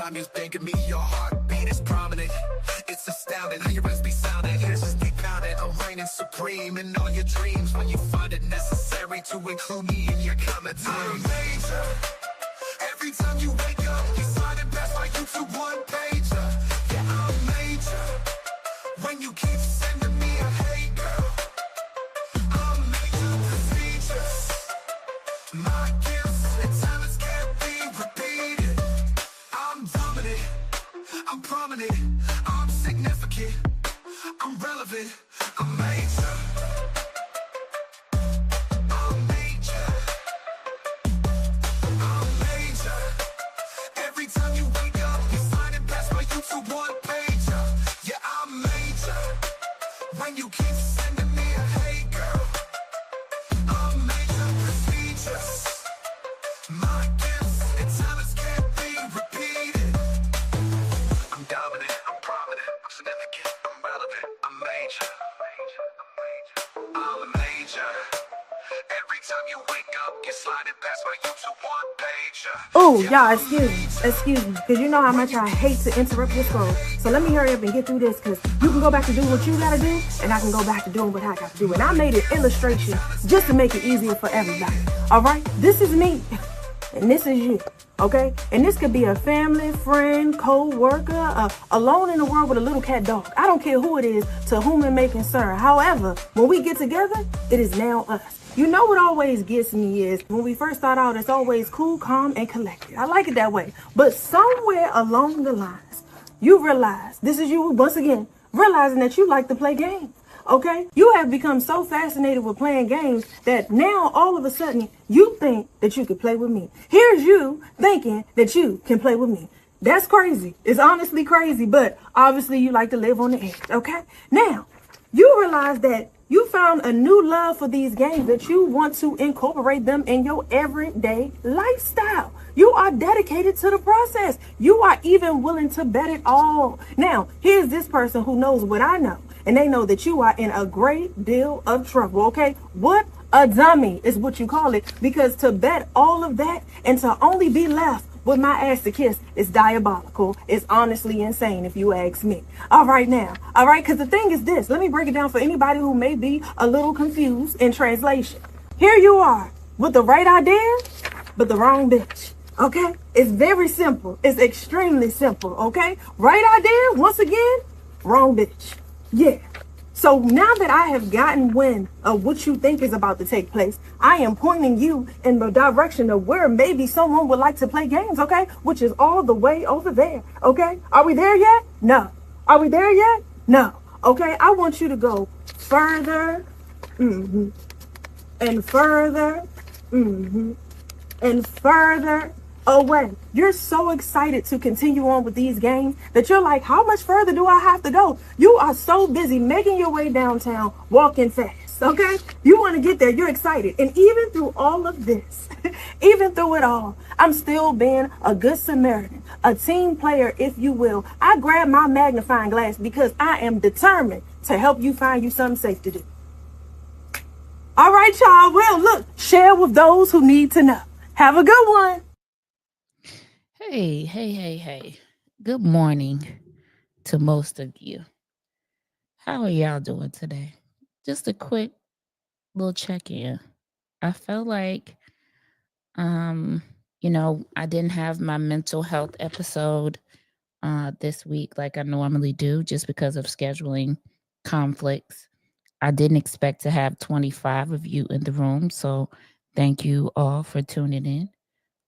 time you think of me, your heartbeat is prominent. It's astounding how your rhythms be sounding. Here's just be pounding, I'm reigning supreme in all your dreams. When you find it necessary to include me in your commentary. I'm major. Every time you wake up, you sign it best like you to one pager. Yeah, I'm major. When you keep sending me a hate girl, I'm major procedures. My gifts and talents can't be repeated. I'm dominant, I'm prominent, I'm significant, I'm relevant, I'm major. I'm major. I'm major. Every time you wake up, you sign it best by you to one pager. Yeah, I'm major. When you keep sending me a hate girl, I'm major procedures. My gifts and talents can't be repeated. I'm dominant, I'm prominent, I'm significant, I'm relevant, I'm major. I'm major. Every time you wake up, you slide it past by you to one pager. Oh, y'all, excuse me, because you know how much I hate to interrupt your scroll. So let me hurry up and get through this, because you can go back to doing what you gotta do, and I can go back to doing what I gotta do. And I made an illustration just to make it easier for everybody. All right, this is me, and this is you. Okay, and this could be a family, friend, co-worker, alone in the world with a little cat dog. I don't care who it is, to whom it may concern. However, when we get together, it is now us. You know what always gets me is when we first start out, it's always cool, calm, and collected. I like it that way. But somewhere along the lines, you realize, this is you once again, realizing that you like to play games. Okay, you have become so fascinated with playing games that now all of a sudden you think that you could play with me. Here's you thinking that you can play with me. That's crazy. It's honestly crazy, but obviously you like to live on the edge. Okay, now you realize that you found a new love for these games, that you want to incorporate them in your everyday lifestyle. You are dedicated to the process. You are even willing to bet it all. Now, here's this person who knows what I know, and they know that you are in a great deal of trouble, okay? What a dummy is what you call it, because to bet all of that and to only be left with my ass to kiss is diabolical. It's honestly insane if you ask me. All right now, all right, because the thing is this. Let me break it down for anybody who may be a little confused in translation. Here you are with the right idea, but the wrong bitch. Okay? It's very simple. It's extremely simple, okay? Right idea, once again, wrong bitch. Yeah. So now that I have gotten wind of what you think is about to take place, I am pointing you in the direction of where maybe someone would like to play games, okay? Which is all the way over there, okay? Are we there yet? No. Are we there yet? No. Okay, I want you to go further, and further, and further away. You're so excited to continue on with these games that you're like, how much further do I have to go? You are so busy making your way downtown, walking fast, okay? You want to get there, you're excited. And even through all of this, even through it all, I'm still being a good Samaritan, a team player, if you will. I grab my magnifying glass because I am determined to help you find you something safe to do. All right, y'all. Well, look, share with those who need to know. Have a good one. Hey. Good morning to most of you. How are y'all doing today? Just a quick little check-in. I felt like, I didn't have my mental health episode this week like I normally do just because of scheduling conflicts. I didn't expect to have 25 of you in the room, so thank you all for tuning in.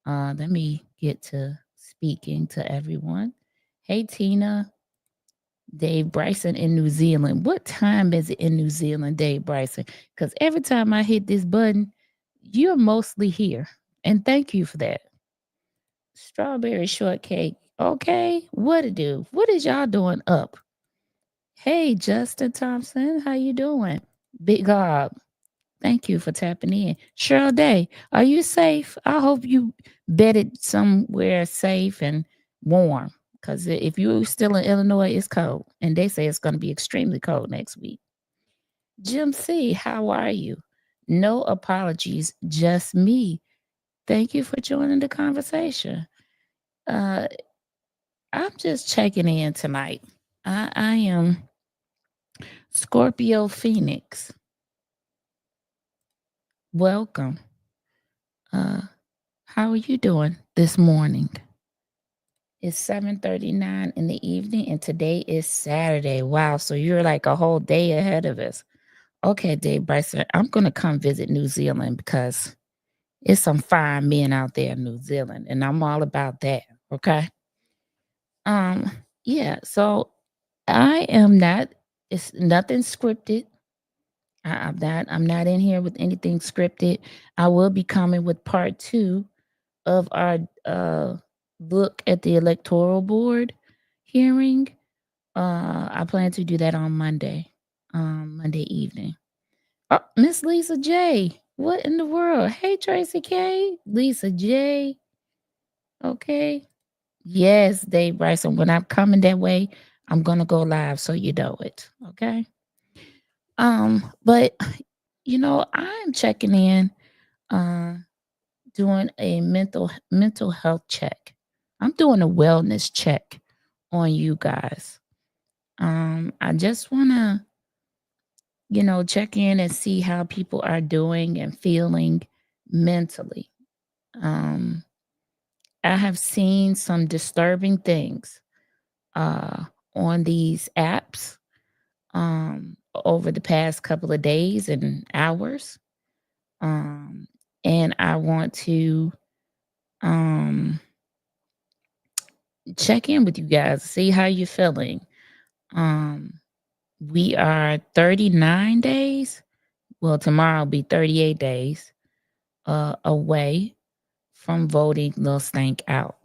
Let me get to speaking to everyone. Hey, Tina. Dave Bryson in New Zealand. What time is it in New Zealand, Dave Bryson? Because every time I hit this button, you're mostly here. And thank you for that. Strawberry shortcake. Okay, what to do? What is y'all doing up? Hey, Justin Thompson, how you doing? Big Gob. Thank you for tapping in. Cheryl Day, are you safe? I hope you bedded somewhere safe and warm. Because if you're still in Illinois, it's cold. And they say it's going to be extremely cold next week. Jim C., how are you? No apologies, just me. Thank you for joining the conversation. I'm just checking in tonight. I am Scorpio Phoenix. Welcome. Uh, how are you doing this morning? It's 7:39 in the evening, and today is Saturday. Wow, so you're like a whole day ahead of us. Okay, Dave Bryson, I'm gonna come visit New Zealand because it's some fine men out there in New Zealand, and I'm all about that. Okay. Um, yeah, so I am not, it's nothing scripted. I'm not in here with anything scripted. I will be coming with part two of our look at the electoral board hearing. I plan to do that on Monday, Monday evening. Oh, Miss Lisa J. What in the world? Hey, Tracy K. Lisa J. Okay. Yes, Dave Bryson. When I'm coming that way, I'm gonna go live so you know it. Okay. But I'm checking in, uh, doing a mental health check. I'm doing a wellness check on you guys. I just wanna, check in and see how people are doing and feeling mentally. Um, I have seen some disturbing things uh on these apps over the past couple of days and hours. Um, and I want to um, check in with you guys, see how you're feeling. Um, we are 39 days. Well, tomorrow will be 38 days away from voting Lil Stank out.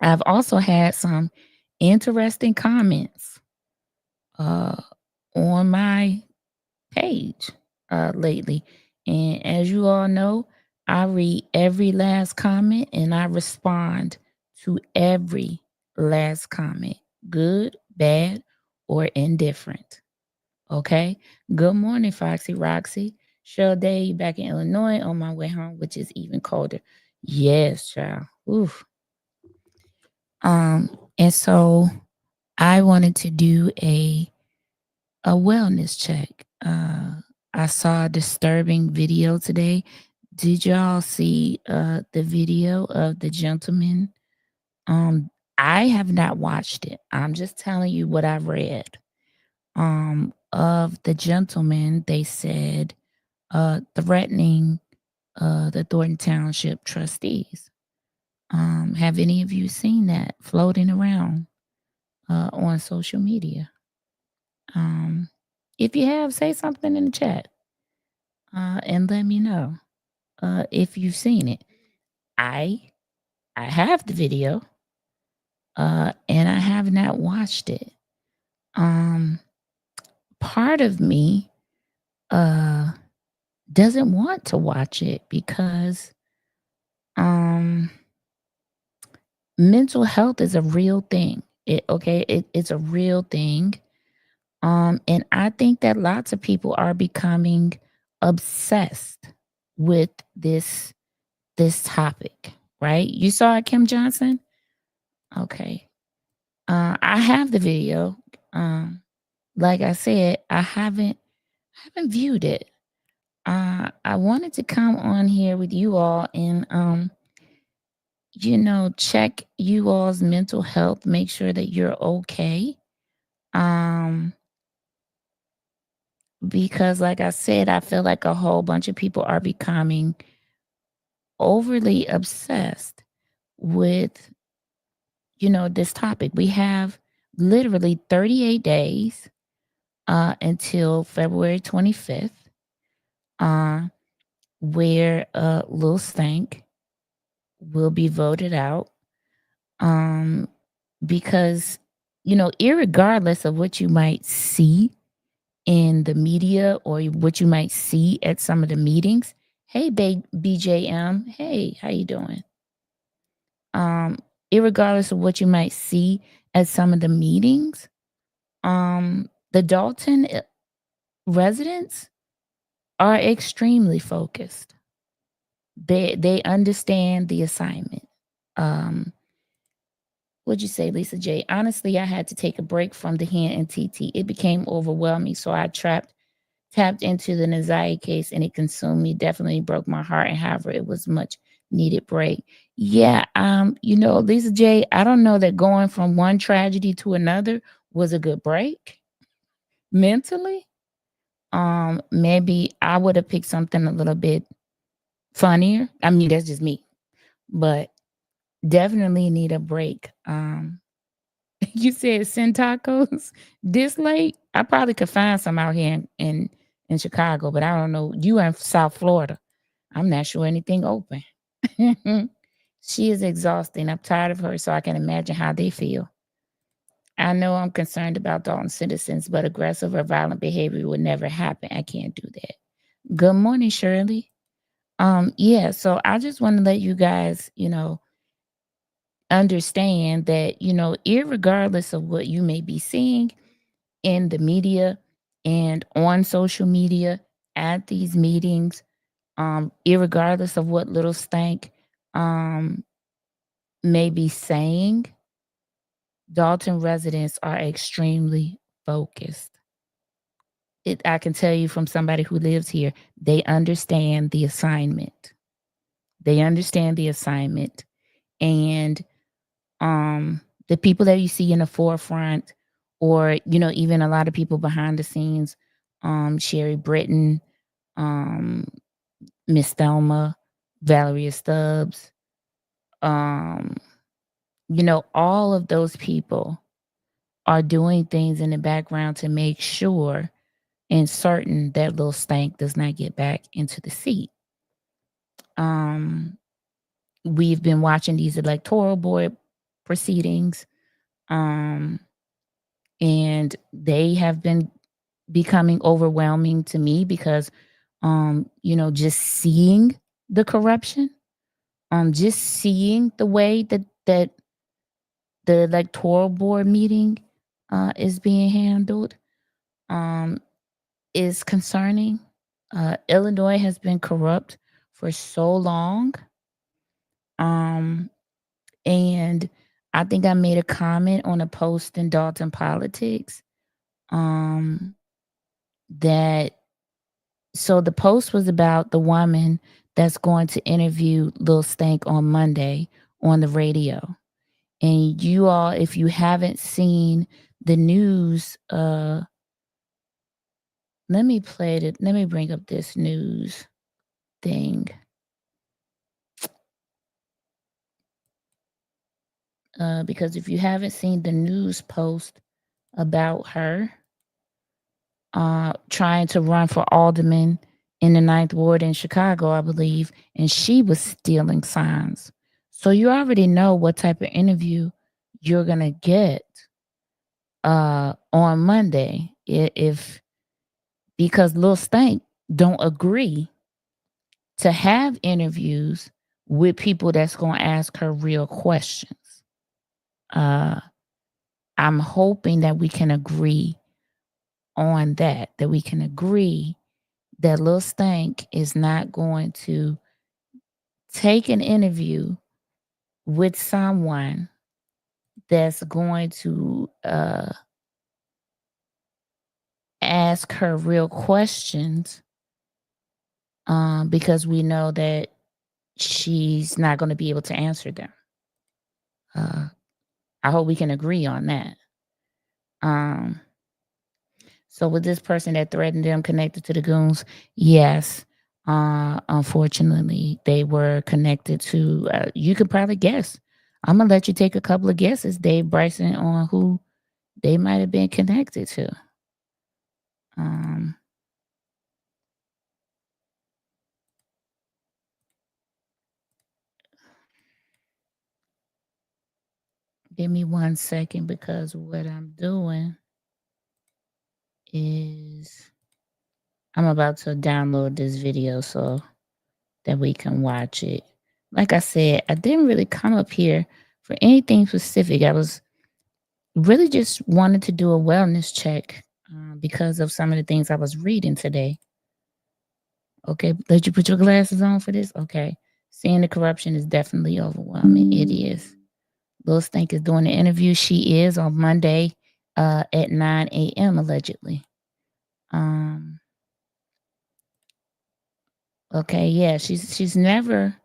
I've also had some interesting comments uh, on my page lately. And as you all know, I read every last comment and I respond to every last comment, good, bad, or indifferent. Okay. Good morning, Foxy Roxy. Cheryl Day back in Illinois on my way home, which is even colder. Yes, child. Oof. And so I wanted to do a wellness check. I saw a disturbing video today. Did y'all see the video of the gentleman? I have not watched it. I'm just telling you what I've read. Of the gentleman, they said threatening the Thornton Township trustees. Have any of you seen that floating around on social media? Um, if you have, say something in the chat and let me know if you've seen it. I have the video and I have not watched it. Part of me doesn't want to watch it because mental health is a real thing. It's a real thing. And I think that lots of people are becoming obsessed with this topic, right? You saw it, Kim Johnson? Okay. I have the video. Like I said, I haven't viewed it. I wanted to come on here with you all and check you all's mental health, make sure that you're okay. Because like I said, I feel like a whole bunch of people are becoming overly obsessed with this topic. We have literally 38 days until February 25th, where Lil Stank will be voted out. Because, irregardless of what you might see in the media or what you might see at some of the meetings, hey, BJM, hey, how you doing? Irregardless of what you might see at some of the meetings, the Dalton residents are extremely focused. They understand the assignment. What'd you say, Lisa J? Honestly, I had to take a break from the hen and TT. It became overwhelming, so I tapped into the anxiety case and it consumed me. Definitely broke my heart. And however, it was much needed break. Yeah, Lisa J, I don't know that going from one tragedy to another was a good break mentally. Maybe I would have picked something a little bit funnier. I mean, that's just me, but definitely need a break. You said send tacos this late. I probably could find some out here in Chicago, but I don't know. You in South Florida. I'm not sure anything open. She is exhausting. I'm tired of her, so I can imagine how they feel. I know I'm concerned about Dalton citizens, but aggressive or violent behavior would never happen. I can't do that. Good morning, Shirley. Yeah, so I just want to let you guys, understand that, irregardless of what you may be seeing in the media and on social media at these meetings, irregardless of what little stank um, may be saying, Dalton residents are extremely focused. I can tell you from somebody who lives here, they understand the assignment. They understand the assignment. And the people that you see in the forefront, or even a lot of people behind the scenes, Sherry Britton, um, Miss Thelma, Valeria Stubbs, um, all of those people are doing things in the background to make sure and certain that little stank does not get back into the seat. We've been watching these electoral board proceedings, and they have been becoming overwhelming to me because, just seeing the corruption, just seeing the way that the electoral board meeting is being handled, um, is concerning. Illinois has been corrupt for so long. And I think I made a comment on a post in Dalton Politics, that so the post was about the woman that's going to interview Lil Stank on Monday on the radio. And you all, if you haven't seen the news, let me play it. Let me bring up this news thing. Because if you haven't seen the news post about her trying to run for alderman in the 9th Ward in Chicago, I believe, and she was stealing signs. So you already know what type of interview you're going to get on Monday because Lil Stank don't agree to have interviews with people that's going to ask her real questions. I'm hoping that we can agree on that we can agree that Lil Stank is not going to take an interview with someone that's going to ask her real questions, because we know that she's not going to be able to answer them. I hope we can agree on that. So with this person that threatened them connected to the goons, yes. Unfortunately, they were connected to, you could probably guess. I'm going to let you take a couple of guesses, Dave Bryson, on who they might have been connected to. Give me 1 second, because what I'm doing is I'm about to download this video so that we can watch it. Like I said, I didn't really come up here for anything specific. I was really just wanted to do a wellness check because of some of the things I was reading today. Okay, let you put your glasses on for this? Okay. Seeing the corruption is definitely overwhelming. It is. Lil Stank is doing the interview. She is on Monday at 9 a.m. allegedly. Okay, yeah, she's never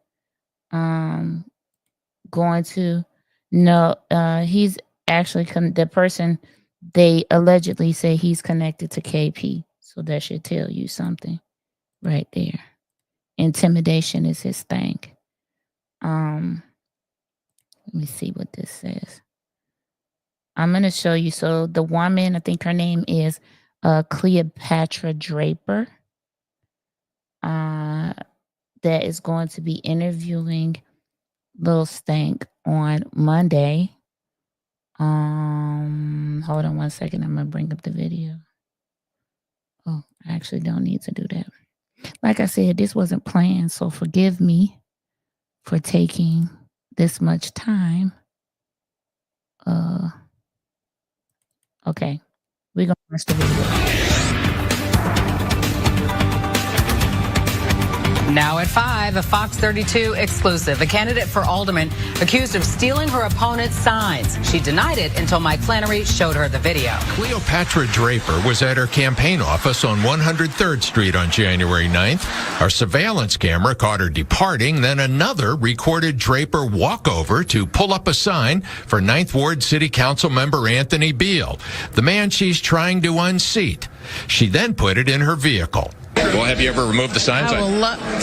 going to no. He's actually the person they allegedly say he's connected to KP. So that should tell you something right there. Intimidation is his thing. Let me see what this says. I'm going to show you. So the woman, I think her name is Cleopatra Draper, that is going to be interviewing Lil Stank on Monday. Hold on one second. I'm going to bring up the video. Oh, I actually don't need to do that. Like I said, this wasn't planned, so forgive me for taking this much time. Okay, we're going to watch the video. Now at 5, a Fox 32 exclusive. A candidate for alderman accused of stealing her opponent's signs. She denied it until Mike Flannery showed her the video. Cleopatra Draper was at her campaign office on 103rd Street on January 9th. Our surveillance camera caught her departing, then another recorded Draper walk over to pull up a sign for 9th Ward City Council member Anthony Beal, the man she's trying to unseat. She then put it in her vehicle. Well, have you ever removed the signs?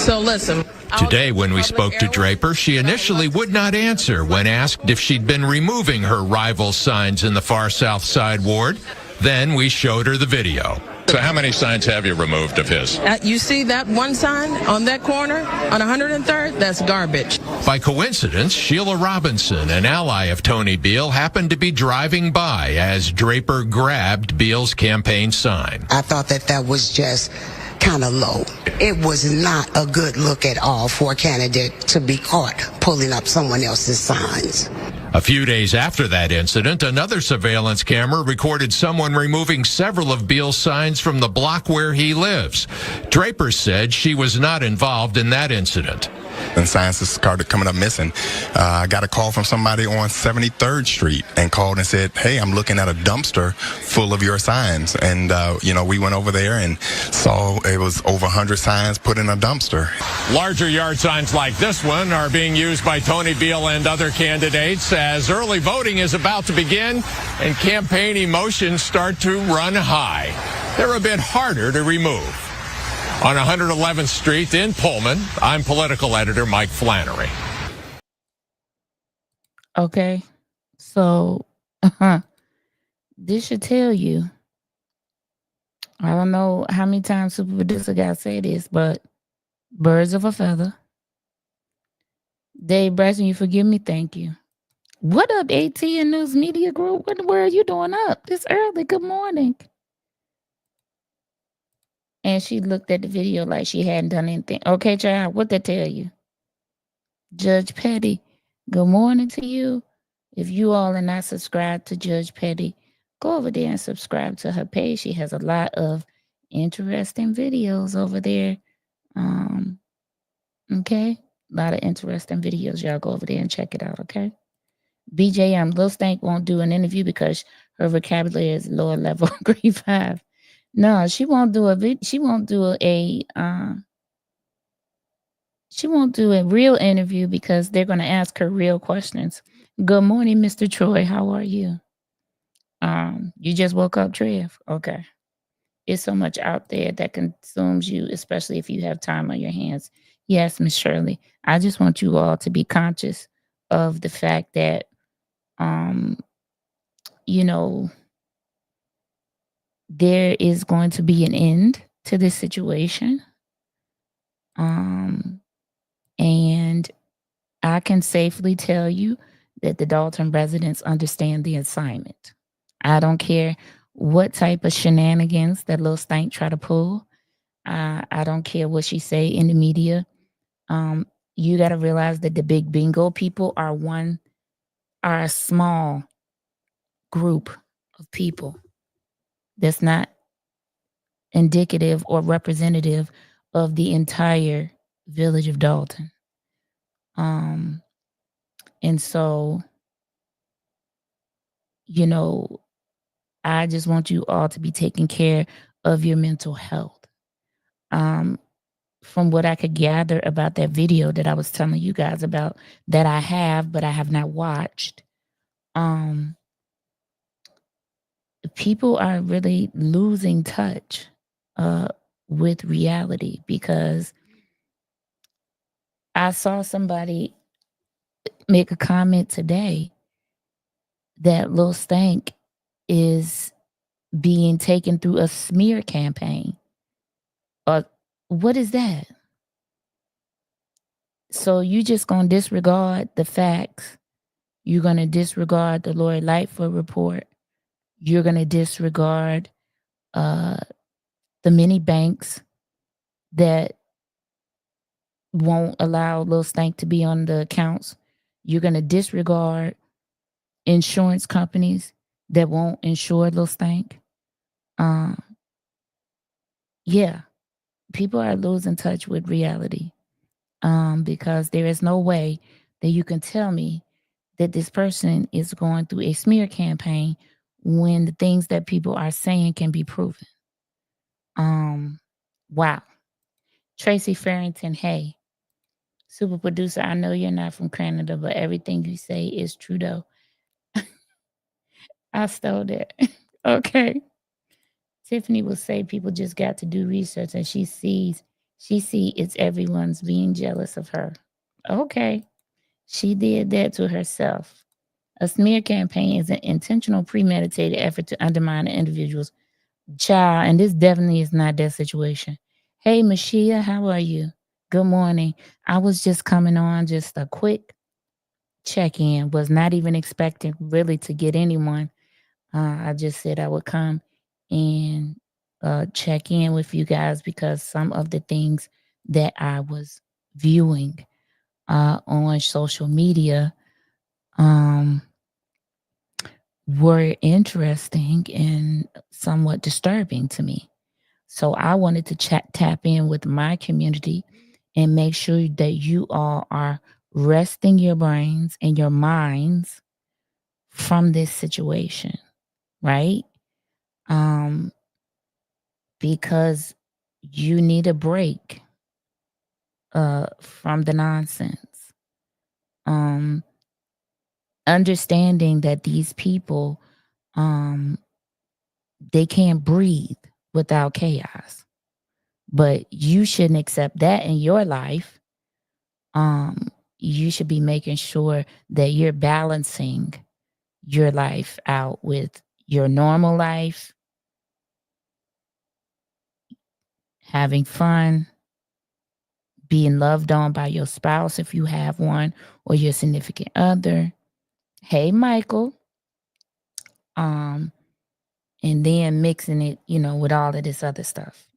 So listen. Today, when we spoke to Draper, she initially would not answer when asked if she'd been removing her rival signs in the far South Side ward. Then we showed her the video. So how many signs have you removed of his? You see that one sign on that corner on 103rd? That's garbage. By coincidence, Sheila Robinson, an ally of Tony Beal, happened to be driving by as Draper grabbed Beal's campaign sign. I thought that was just kind of low. It was not a good look at all for a candidate to be caught pulling up someone else's signs. A few days after that incident, another surveillance camera recorded someone removing several of Beal's signs from the block where he lives. Draper said she was not involved in that incident. And signs started coming up missing. I got a call from somebody on 73rd Street and called and said, hey, I'm looking at a dumpster full of your signs. And, we went over there and saw it was over 100 signs put in a dumpster. Larger yard signs like this one are being used by Tony Beal and other candidates as early voting is about to begin and campaign emotions start to run high. They're a bit harder to remove. On 111th Street in Pullman, I'm political editor Mike Flannery. Okay, so this should tell you. I don't know how many times super producer got to say this, but birds of a feather. Dave Bryson, you forgive me? Thank you. What up, ATN News Media Group? What in the world are you doing up this early? Good morning. And she looked at the video like she hadn't done anything. Okay, child, what that tell you? Judge Petty, good morning to you. If you all are not subscribed to Judge Petty, go over there and subscribe to her page. She has a lot of interesting videos over there. Okay? A lot of interesting videos. Y'all go over there and check it out, okay? BJ, Lil Stank won't do an interview because her vocabulary is lower level, grade 5. No, she won't do a real interview because they're going to ask her real questions. Good morning, Mr. Troy. How are you? You just woke up, Trev? Okay. It's so much out there that consumes you, especially if you have time on your hands. Yes, Miss Shirley. I just want you all to be conscious of the fact that, there is going to be an end to this situation. And I can safely tell you that the Dalton residents understand the assignment. I don't care what type of shenanigans that Lil Stank try to pull. I don't care what she say in the media. You got to realize that the big bingo people are a small group of people that's not indicative or representative of the entire village of Dalton. And so you know, I just want you all to be taking care of your mental health. From what I could gather about that video that I was telling you guys about, that I have, but I have not watched, people are really losing touch with reality, because I saw somebody make a comment today that Lil Stank is being taken through a smear campaign. What is that? So you just gonna disregard the facts? You're gonna disregard the Lori Lightfoot report? You're gonna disregard the many banks that won't allow Lil Stank to be on the accounts? You're gonna disregard insurance companies that won't insure Lil Stank? Yeah, people are losing touch with reality, because there is no way that you can tell me that this person is going through a smear campaign when the things that people are saying can be proven. Wow. Tracy Farrington, hey, super producer, I know you're not from Canada, but everything you say is true though. I stole that. Okay. Tiffany will say people just got to do research, and she see it's everyone's being jealous of her. Okay. She did that to herself. A smear campaign is an intentional, premeditated effort to undermine an individual's child, and this definitely is not that situation. Hey, Mashia, how are you? Good morning. I was just coming on, just a quick check-in. Was not even expecting really to get anyone. I just said I would come and check in with you guys, because some of the things that I was viewing on social media were interesting and somewhat disturbing to me. So I wanted to tap in with my community and make sure that you all are resting your brains and your minds from this situation, right? Because you need a break from the nonsense. Understanding that these people, they can't breathe without chaos. But you shouldn't accept that in your life. You should be making sure that you're balancing your life out with your normal life, having fun, being loved on by your spouse if you have one, or your significant other. Hey, Michael. And then mixing it, with all of this other stuff,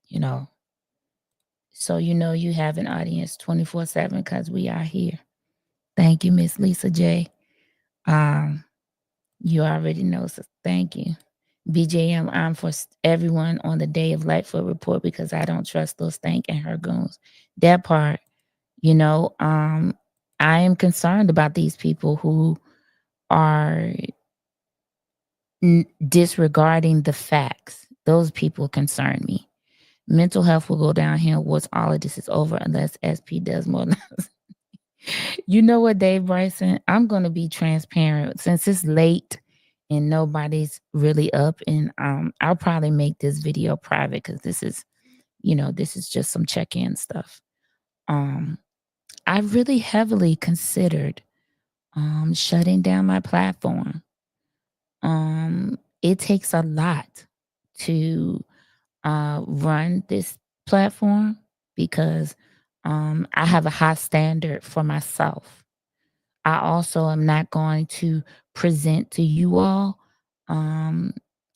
So you have an audience 24/7, because we are here. Thank you, Miss Lisa J. You already know, so thank you. BJM, I'm for everyone on the day of Lightfoot report, because I don't trust those Stank and her goons. That part, I am concerned about these people who are disregarding the facts. Those people concern me. Mental health will go downhill once all of this is over, unless SP does more. You know what, Dave Bryson? I'm going to be transparent since it's late and nobody's really up, and I'll probably make this video private, because this is just some check-in stuff. I really heavily considered shutting down my platform. It takes a lot to run this platform, because I have a high standard for myself. I also am not going to present to you all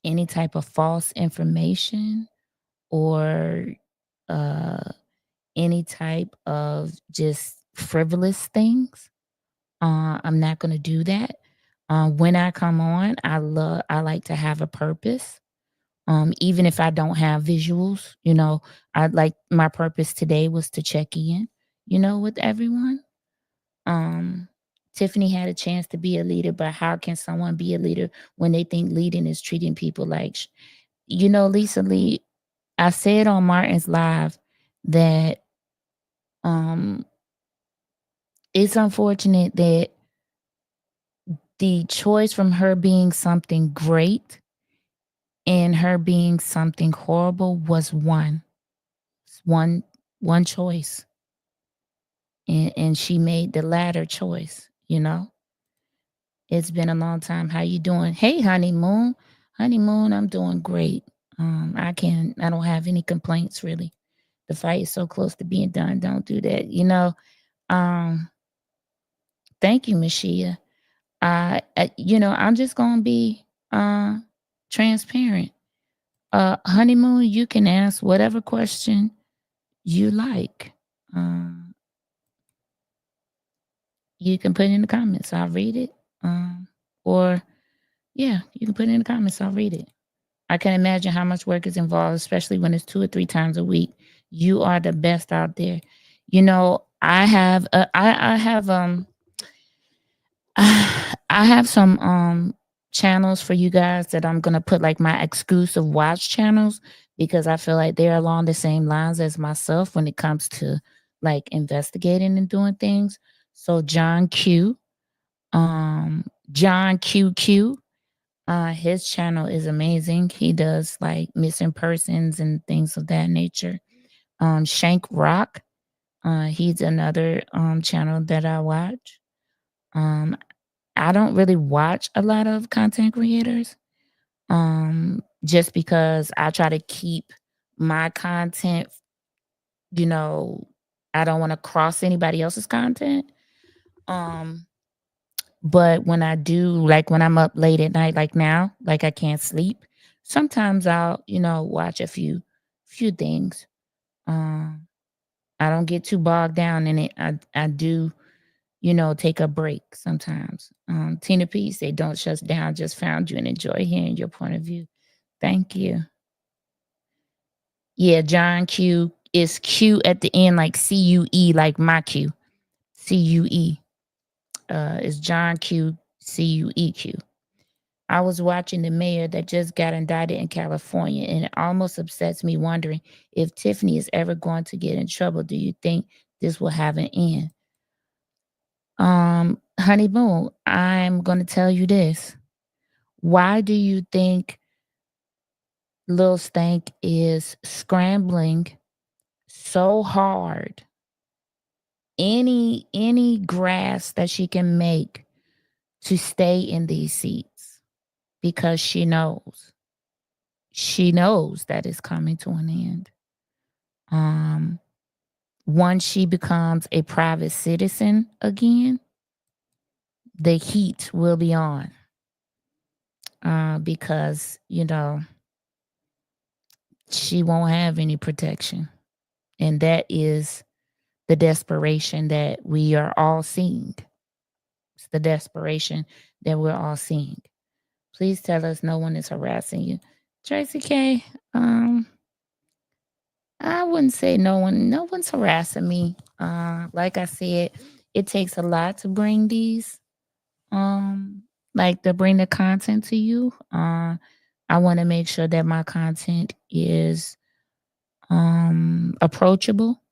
any type of false information, or any type of just frivolous things. I'm not going to do that. When I come on, I like to have a purpose. Even if I don't have visuals, my purpose today was to check in, with everyone. Tiffany had a chance to be a leader, but how can someone be a leader when they think leading is treating people like, Lisa Lee, I said on Martin's Live that it's unfortunate that the choice from her being something great and her being something horrible was one choice. And she made the latter choice, It's been a long time. How you doing? Hey, honeymoon. Honeymoon, I'm doing great. I don't have any complaints really. The fight is so close to being done. Don't do that. Thank you, Mashia. I'm just gonna be transparent. Honeymoon, you can ask whatever question you like. You can put it in the comments. I'll read it. Or yeah, you can put it in the comments. I'll read it. I can imagine how much work is involved, especially when it's 2 or 3 times a week. You are the best out there. I have I have some channels for you guys that I'm gonna put like my exclusive watch channels, because I feel like they're along the same lines as myself when it comes to like investigating and doing things. So John Q, John QQ, his channel is amazing. He does like missing persons and things of that nature. Shank Rock, he's another channel that I watch. I don't really watch a lot of content creators, just because I try to keep my content, I don't want to cross anybody else's content. But when I do, like when I'm up late at night, like now, like I can't sleep, sometimes I'll, watch a few things. I don't get too bogged down in it. I do, take a break sometimes. Tina P say, don't shut down, just found you and enjoy hearing your point of view. Thank you. Yeah, John Q is Q at the end, like CUE, like my Q. CUE. Is John Q CUEQ. I was watching the mayor that just got indicted in California, and it almost upsets me wondering if Tiffany is ever going to get in trouble. Do you think this will have an end? Honey Boon, I'm going to tell you this. Why do you think Lil Stank is scrambling so hard? Any grass that she can make to stay in these seats, because she knows that it's coming to an end. Once she becomes a private citizen again, the heat will be on, because she won't have any protection, and that is the desperation that we are all seeing. It's the desperation that we're all seeing. Please tell us no one is harassing you. Tracy K, I wouldn't say no one's harassing me. Like I said, it takes a lot to bring these, like to bring the content to you. I want to make sure that my content is approachable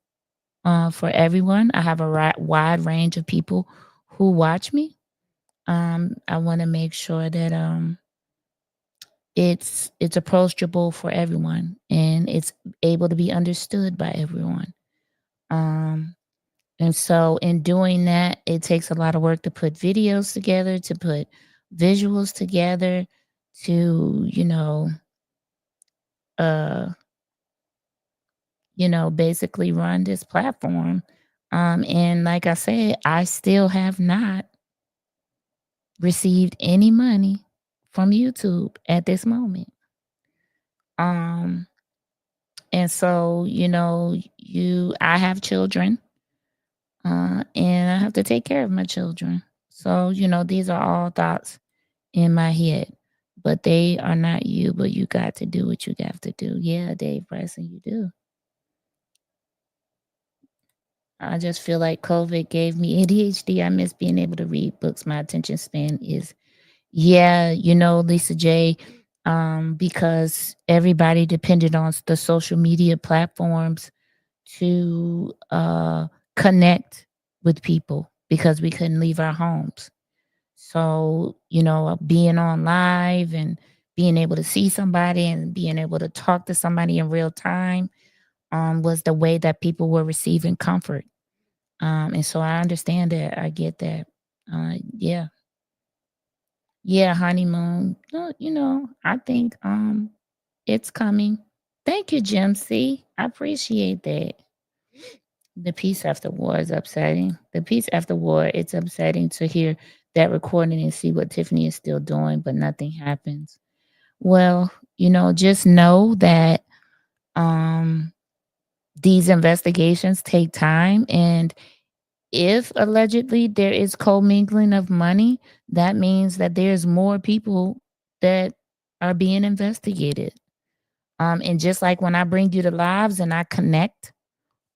for everyone. I have a wide range of people who watch me. I want to make sure that it's approachable for everyone and it's able to be understood by everyone. And so in doing that, it takes a lot of work to put videos together, to put visuals together, to, basically run this platform. And like I said, I still have not received any money from YouTube at this moment. And so, I have children, and I have to take care of my children. So, these are all thoughts in my head, but they are not you, but you got to do what you got to do. Yeah, Dave Bryson, you do. I just feel like COVID gave me ADHD. I miss being able to read books. My attention span is, yeah, Lisa J, because everybody depended on the social media platforms to connect with people because we couldn't leave our homes. So, being on live and being able to see somebody and being able to talk to somebody in real time was the way that people were receiving comfort. And so I understand that. I get that. Yeah. Yeah, honeymoon. I think it's coming. Thank you, Jim C. I appreciate that. The peace after war is upsetting. The peace after war, it's upsetting to hear that recording and see what Tiffany is still doing, but nothing happens. Well, just know that these investigations take time, and if allegedly there is commingling of money, that means that there's more people that are being investigated. And just like when I bring you the lives and I connect,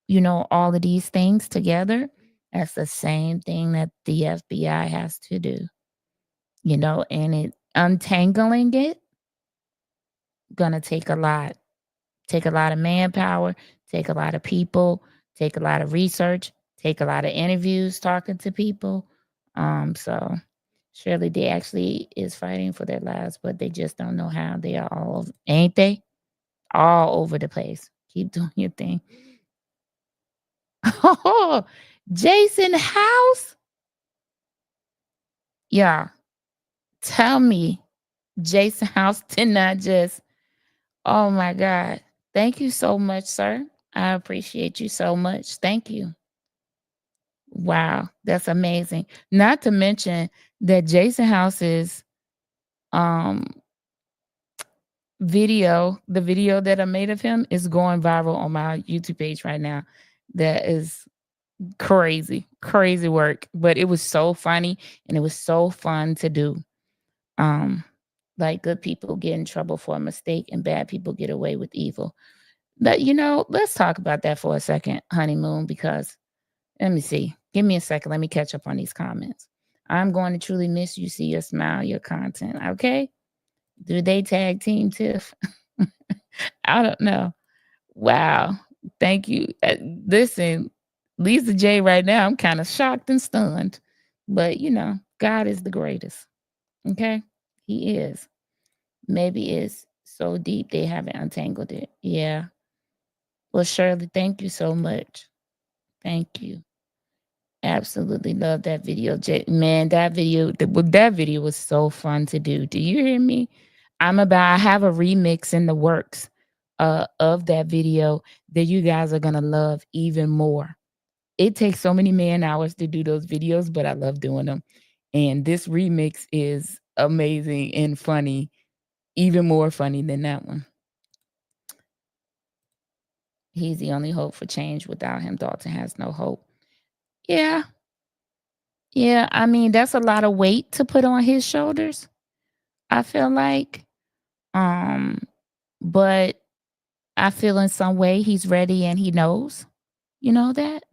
all of these things together, that's the same thing that the FBI has to do, and untangling it gonna take a lot of manpower, take a lot of people, take a lot of research, take a lot of interviews talking to people. So surely they actually is fighting for their lives, but they just don't know how. They are all, ain't they? All over the place. Keep doing your thing. Oh, Jason House. Yeah. Tell me, Jason House did not just, oh my God. Thank you so much, sir. I appreciate you so much. Thank you. Wow, that's amazing. Not to mention that Jason House's um the video that I made of him is going viral on my YouTube page right now. That is crazy, crazy work. But it was so funny and it was so fun to do. Like good people get in trouble for a mistake and bad people get away with evil. But let's talk about that for a second, honeymoon, because let me see. Give me a second. Let me catch up on these comments. I'm going to truly miss you, see your smile, your content. Okay. Do they tag team Tiff? I don't know. Wow. Thank you. Listen, Lisa J right now, I'm kind of shocked and stunned. But God is the greatest. Okay? He is. Maybe it's so deep they haven't untangled it. Yeah. Well, Shirley, thank you so much. Thank you. Absolutely love that video. Man, that video was so fun to do. Do you hear me? I have a remix in the works of that video that you guys are gonna love even more. It takes so many man hours to do those videos, but I love doing them. And this remix is amazing and funny, even more funny than that one. He's the only hope for change. Without him, Dalton has no hope. Yeah. Yeah, I mean, that's a lot of weight to put on his shoulders, I feel like. Um, but I feel in some way he's ready and he knows, that.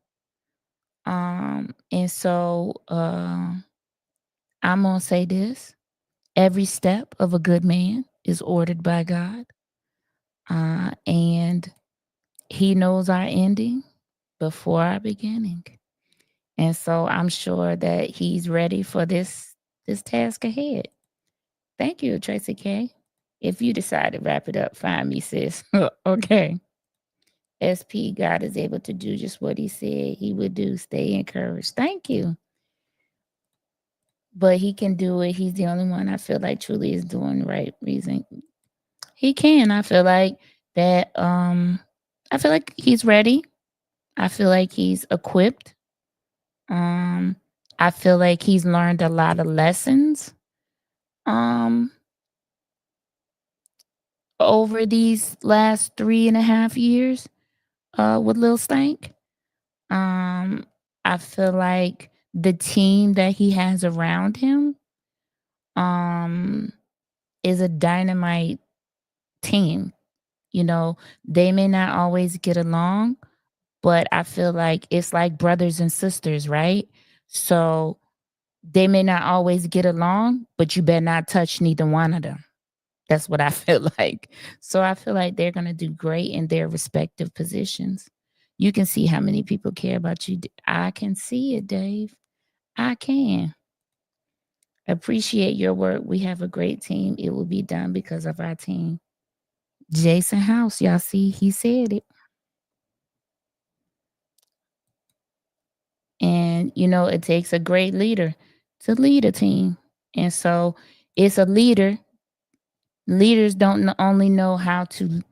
And so I'm gonna say this. Every step of a good man is ordered by God. And he knows our ending before our beginning. And so I'm sure that he's ready for this task ahead. Thank you, Tracy K. If you decide to wrap it up, find me, sis. Okay. SP, God is able to do just what he said he would do. Stay encouraged. Thank you. But he can do it. He's the only one I feel like truly is doing the right reason. He can. I feel like that I feel like he's ready. I feel like he's equipped. I feel like he's learned a lot of lessons over these last 3.5 years with Lil Stank. I feel like the team that he has around him is a dynamite team. They may not always get along, but I feel like it's like brothers and sisters, right? So they may not always get along, but you better not touch neither one of them. That's what I feel like. So I feel like they're going to do great in their respective positions. You can see how many people care about you. I can see it, Dave. I can. Appreciate your work. We have a great team. It will be done because of our team. Jason House, y'all see, he said it. And, it takes a great leader to lead a team. And so it's a leader. Leaders don't only know how to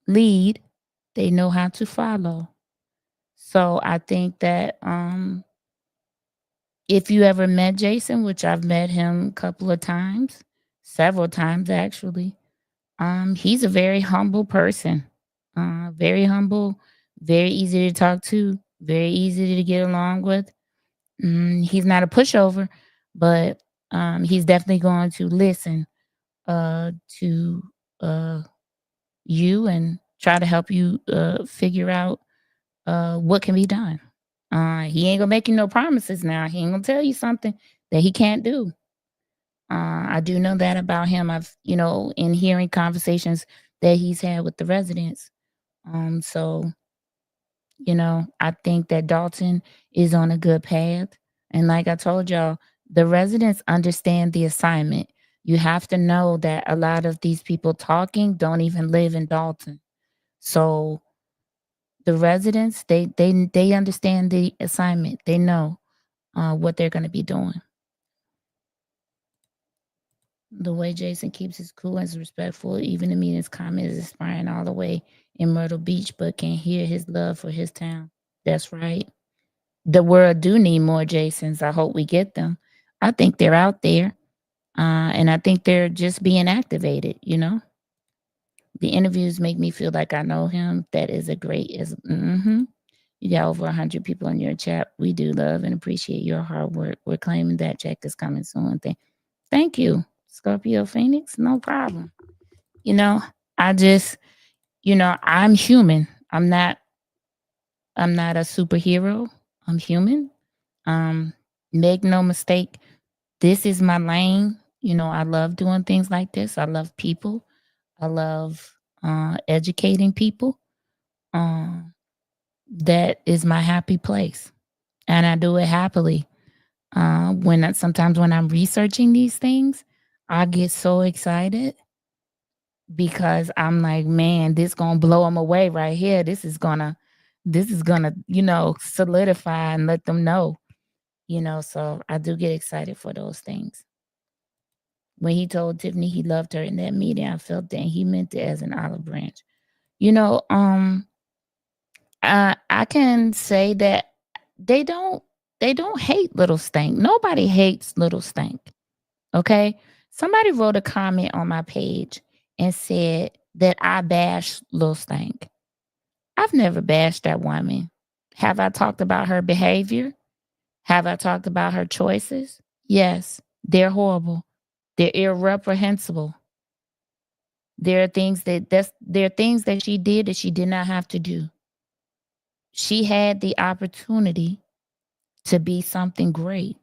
lead, they know how to follow. So I think that if you ever met Jason, which I've met him a couple of times, several times actually, he's a very humble person. Very humble, very easy to talk to, very easy to get along with. He's not a pushover, but he's definitely going to listen to you and try to help you figure out what can be done. He ain't gonna make you no promises now. He ain't gonna tell you something that he can't do. I do know that about him. I've, in hearing conversations that he's had with the residents. So, I think that Dalton is on a good path. And like I told y'all, the residents understand the assignment. You have to know that a lot of these people talking don't even live in Dalton. So the residents, they understand the assignment. They know what they're going to be doing. The way Jason keeps his cool and is respectful, even to me, his comment is inspiring all the way in Myrtle Beach, but can hear his love for his town. That's right. The world do need more Jasons. I hope we get them. I think they're out there. And I think they're just being activated, The interviews make me feel like I know him. That is a great, You got over 100 people in your chat. We do love and appreciate your hard work. We're claiming that check is coming soon. Thank you, Scorpio Phoenix. No problem. I just, I'm human. I'm not a superhero. I'm human. Make no mistake, this is my lane. I love doing things like this. I love people. I love educating people. That is my happy place. And I do it happily. Sometimes when I'm researching these things, I get so excited because I'm like, man, this gonna blow them away right here. This is gonna, solidify and let them know, so I do get excited for those things. When he told Tiffany he loved her in that meeting, I felt that he meant it as an olive branch. I can say that they don't hate Little Stank. Nobody hates Little Stank. Okay? Somebody wrote a comment on my page and said that I bash Little Stank. I've never bashed that woman. Have I talked about her behavior? Have I talked about her choices? Yes, they're horrible. They're irreprehensible. There are things that she did that she did not have to do. She had the opportunity to be something great.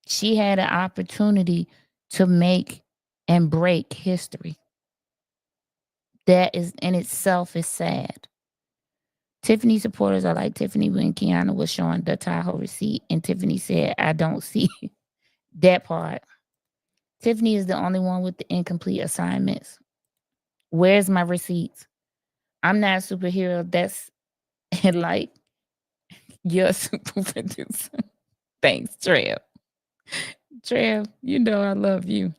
She had an opportunity to make and break history. That is in itself is sad. Tiffany supporters are like Tiffany when Kiana was showing the Tahoe receipt and Tiffany said, I don't see that part. Tiffany is the only one with the incomplete assignments. Where's my receipts? I'm not a superhero. That's like your super producer. Thanks, Trev. Trev, I love you.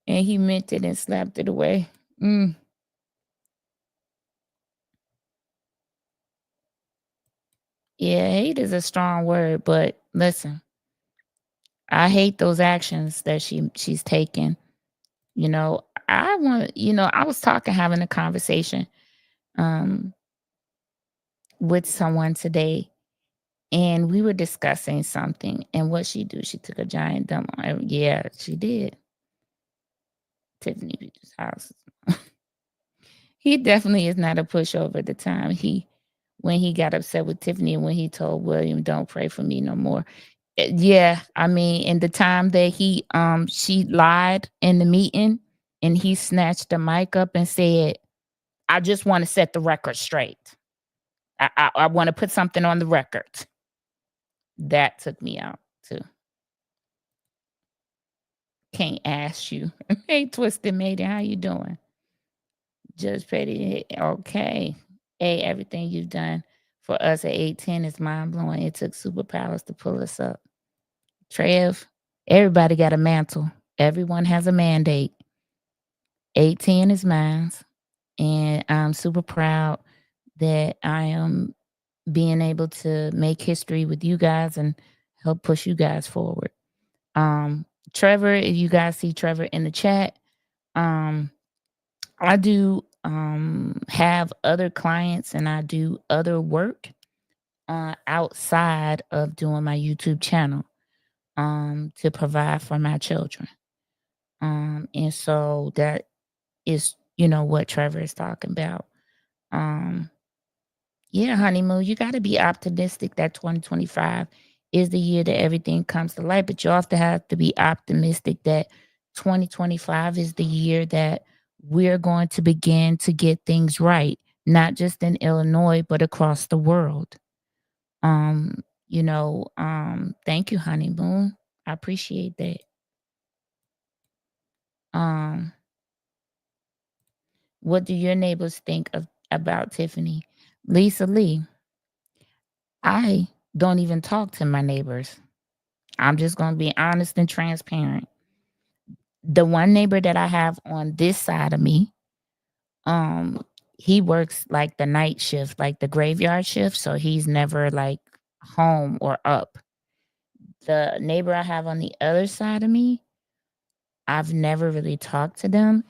And he meant it and slapped it away. Yeah, hate is a strong word, but listen, I hate those actions that she's taken. I was having a conversation with someone today, and we were discussing something, and what she took a giant dump on her. Yeah, she did. Tiffany Beach's house. He definitely is not a pushover at the time. He when he got upset with Tiffany and when he told William, "Don't pray for me no more." Yeah, I mean, in the time that she lied in the meeting and he snatched the mic up and said, "I just want to set the record straight. I want to put something on the record." That took me out too. Can't ask you. Hey, Twisted Maiden, how you doing? Judge Petty, okay. Hey, everything you've done for us at 810 is mind blowing. It took superpowers to pull us up. Trev, everybody got a mantle. Everyone has a mandate. 810 is mine. And I'm super proud that I am being able to make history with you guys and help push you guys forward. Trevor, if you guys see Trevor in the chat, I do have other clients and I do other work outside of doing my YouTube channel to provide for my children. And so that is, what Trevor is talking about. Yeah, honeymoon, you got to be optimistic that 2025 is the year that everything comes to light, but you also have to be optimistic that 2025 is the year that we're going to begin to get things right, not just in Illinois, but across the world. Thank you, honeymoon. I appreciate that. What do your neighbors think about Tiffany? Lisa Lee, I don't even talk to my neighbors. I'm just going to be honest and transparent. The one neighbor that I have on this side of me, he works like the night shift, like the graveyard shift. So he's never like home or up. The neighbor I have on the other side of me, I've never really talked to them.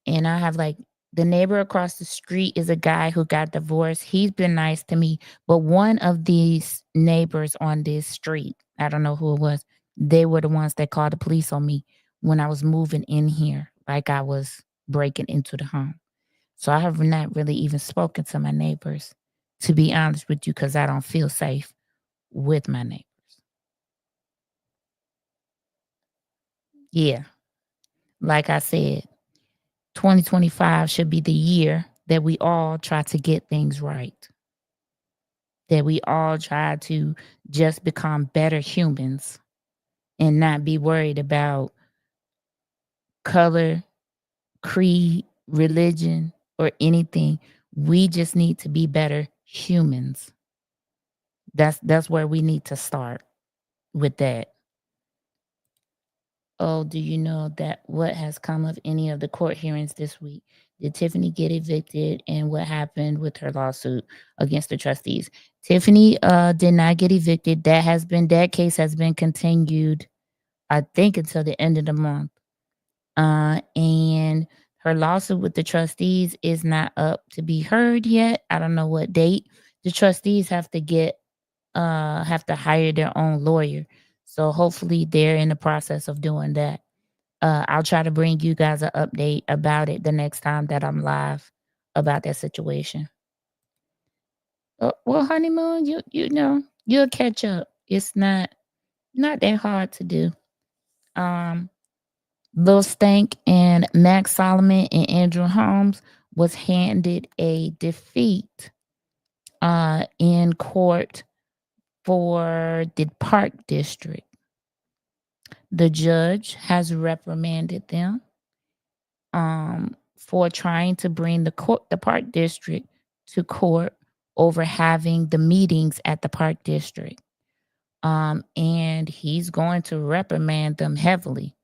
And I have like the neighbor across the street is a guy who got divorced. He's been nice to me. But one of these neighbors on this street, I don't know who it was, they were the ones that called the police on me when I was moving in here, like I was breaking into the home. So I have not really even spoken to my neighbors, to be honest with you, because I don't feel safe with my neighbors. Yeah. Like I said, 2025 should be the year that we all try to get things right. That we all try to just become better humans and not be worried about color, creed, religion, or anything. We just need to be better humans. That's where we need to start with that. Oh, do you know that what has come of any of the court hearings this week? Did Tiffany get evicted, and what happened with her lawsuit against the trustees? Tiffany did not get evicted. That case has been continued, I think, until the end of the month. And her lawsuit with the trustees is not up to be heard yet. I don't know what date. The trustees have to hire their own lawyer. So hopefully they're in the process of doing that. I'll try to bring you guys an update about it the next time that I'm live about that situation. Well, honeymoon, you'll catch up. It's not that hard to do. Lil Stank and Max Solomon and Andrew Holmes was handed a defeat in court for the Park District. The judge has reprimanded them for trying to bring the Park District to court over having the meetings at the Park District. And he's going to reprimand them heavily.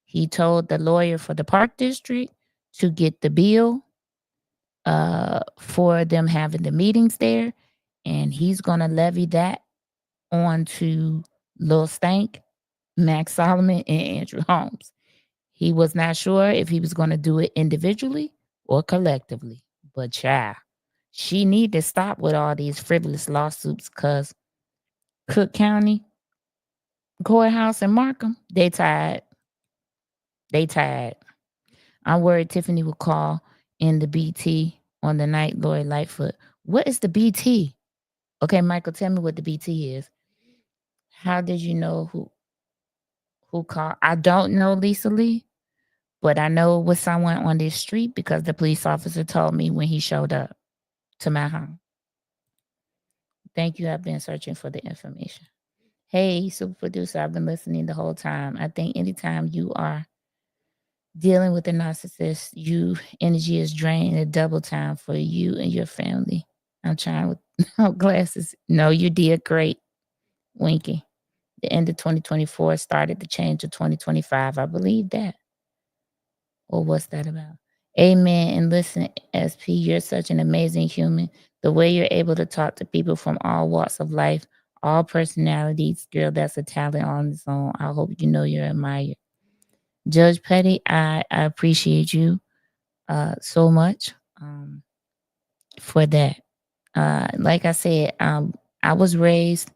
He told the lawyer for the Park District to get the bill for them having the meetings there, and he's going to levy that onto Lil Stank, Max Solomon, and Andrew Holmes. He was not sure if he was going to do it individually or collectively. But child, she need to stop with all these frivolous lawsuits, because Cook County Courthouse in Markham, they tired. I'm worried Tiffany will call in the BT on the night Lori Lightfoot. What is the BT? Okay, Michael, tell me what the BT is. How did you know who called? I don't know, Lisa Lee, but I know it was someone on this street because the police officer told me when he showed up to my home. Thank you. I've been searching for the information. Hey, super producer, I've been listening the whole time. I think anytime you are dealing with a narcissist, you energy is drained at double time for you and your family. I'm trying with glasses. No, you did great, Winky. The end of 2024 started the change of 2025. I believe that. Or what's that about? Amen. And listen, SP, you're such an amazing human. The way you're able to talk to people from all walks of life, all personalities, girl, that's a talent on its own. I hope you know you're admired. Judge Petty, I appreciate you so much for that. Like I said, I was raised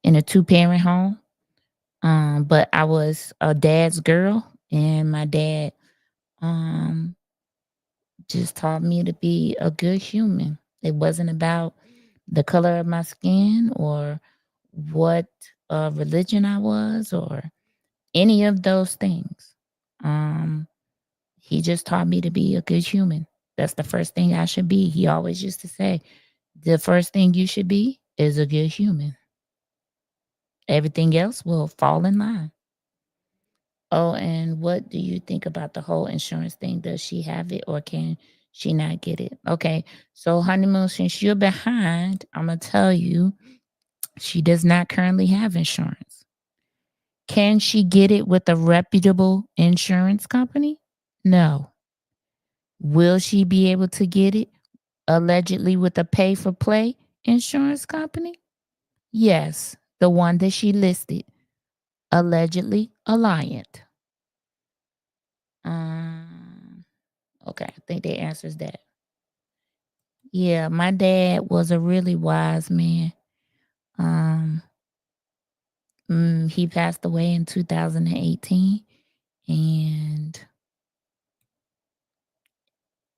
in a 2-parent home, but I was a dad's girl, and my dad just taught me to be a good human. It wasn't about the color of my skin or what religion I was or any of those things. He just taught me to be a good human. That's the first thing I should be. He always used to say, the first thing you should be is a good human. Everything else will fall in line. Oh, and what do you think about the whole insurance thing? Does she have it or can she not get it? Okay, so honeymoon, since you're behind, I'm going to tell you she does not currently have insurance. Can she get it with a reputable insurance company? No. Will she be able to get it allegedly with a pay for play insurance company? Yes, the one that she listed, allegedly Alliant. Okay, I think that answers that. Yeah, my dad was a really wise man. He passed away in 2018, and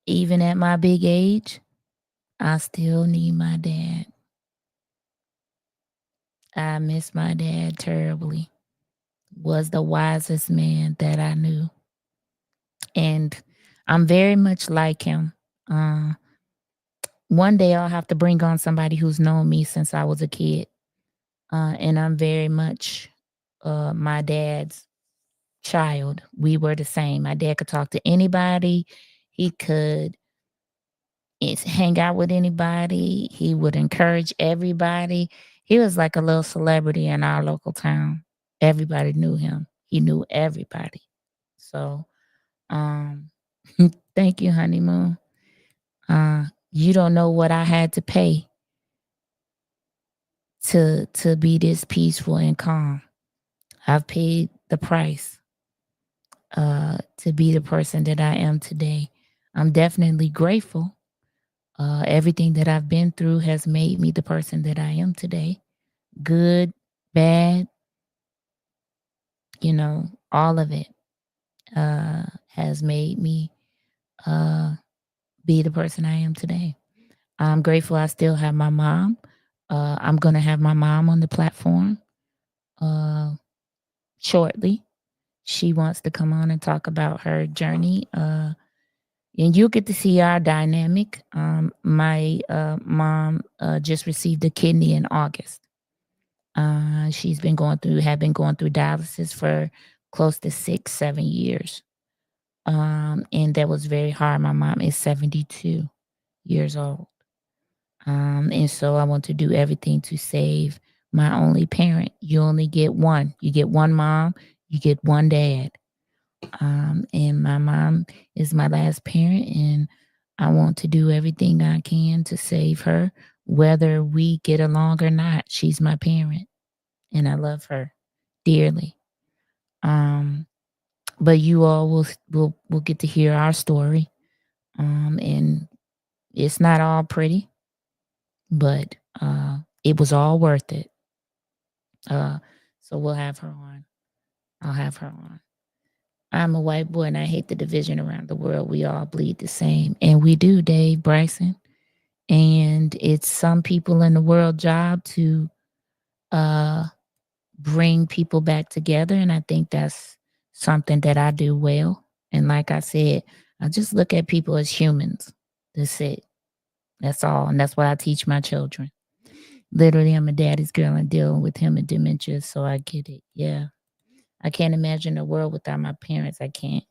even at my big age, I still need my dad. I miss my dad terribly. Was the wisest man that I knew. And I'm very much like him. One day I'll have to bring on somebody who's known me since I was a kid. And I'm very much my dad's child. We were the same. My dad could talk to anybody. He could hang out with anybody. He would encourage everybody. He was like a little celebrity in our local town. Everybody knew him. He knew everybody. So, thank you, honeymoon. You don't know what I had to pay to be this peaceful and calm. I've paid the price to be the person that I am today. I'm definitely grateful. Everything that I've been through has made me the person that I am today. Good, bad, all of it has made me be the person I am today. I'm grateful I still have my mom. I'm going to have my mom on the platform shortly. She wants to come on and talk about her journey. And you'll get to see our dynamic. My mom just received a kidney in August. She's been going through dialysis for close to 6-7 years. And that was very hard. My mom is 72 years old. And so I want to do everything to save my only parent. You only get one. You get one mom, you get one dad. And my mom is my last parent, and I want to do everything I can to save her, whether we get along or not. She's my parent, and I love her dearly. But you all will get to hear our story. And it's not all pretty, but it was all worth it. So we'll have her on. I'll have her on. I'm a white boy and I hate the division around the world. We all bleed the same. And we do, Dave Bryson. And it's some people in the world job to bring people back together. And I think that's something that I do well. And like I said, I just look at people as humans. That's it. That's all. And that's what I teach my children. Literally, I'm a daddy's girl and dealing with him and dementia, so I get it. Yeah. I can't imagine a world without my parents. I can't.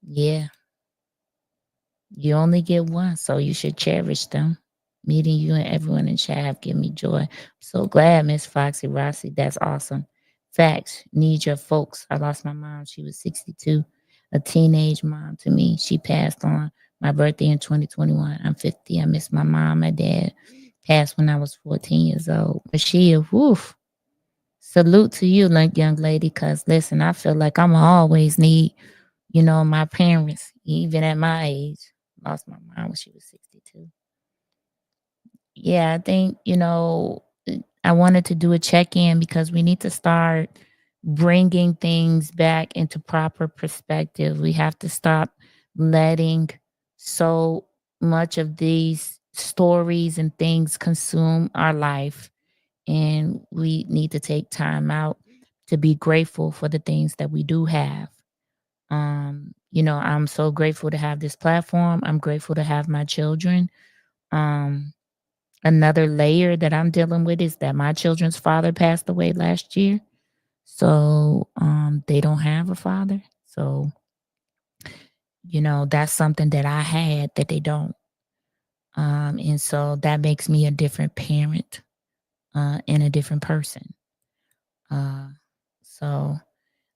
Yeah. You only get one, so you should cherish them. Meeting you and everyone in chat have given me joy. So glad, Miss Foxy Rossi. That's awesome. Facts. Need your folks. I lost my mom. She was 62, a teenage mom to me. She passed on my birthday in 2021. I'm 50. I miss my mom. My dad passed when I was 14 years old. Rashia, woof. Salute to you, like young lady, because listen, I feel like I'm always need, my parents, even at my age. Lost my mom when she was 62. Yeah, I think, I wanted to do a check in because we need to start bringing things back into proper perspective. We have to stop letting so much of these stories and things consume our life. And we need to take time out to be grateful for the things that we do have. I'm so grateful to have this platform. I'm grateful to have my children. Um, Another layer that I'm dealing with is that my children's father passed away last year. So they don't have a father. So, that's something that I had that they don't. And so that makes me a different parent and a different person. So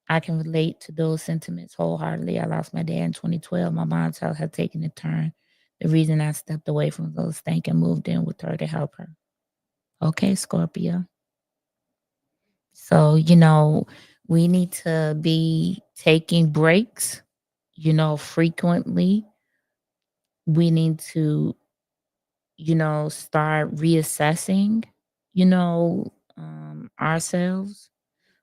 I can relate to those sentiments wholeheartedly. I lost my dad in 2012. My mom's health had taken a turn. The reason I stepped away from those things and moved in with her to help her. Okay, Scorpio. So, we need to be taking breaks, frequently. We need to, start reassessing, ourselves.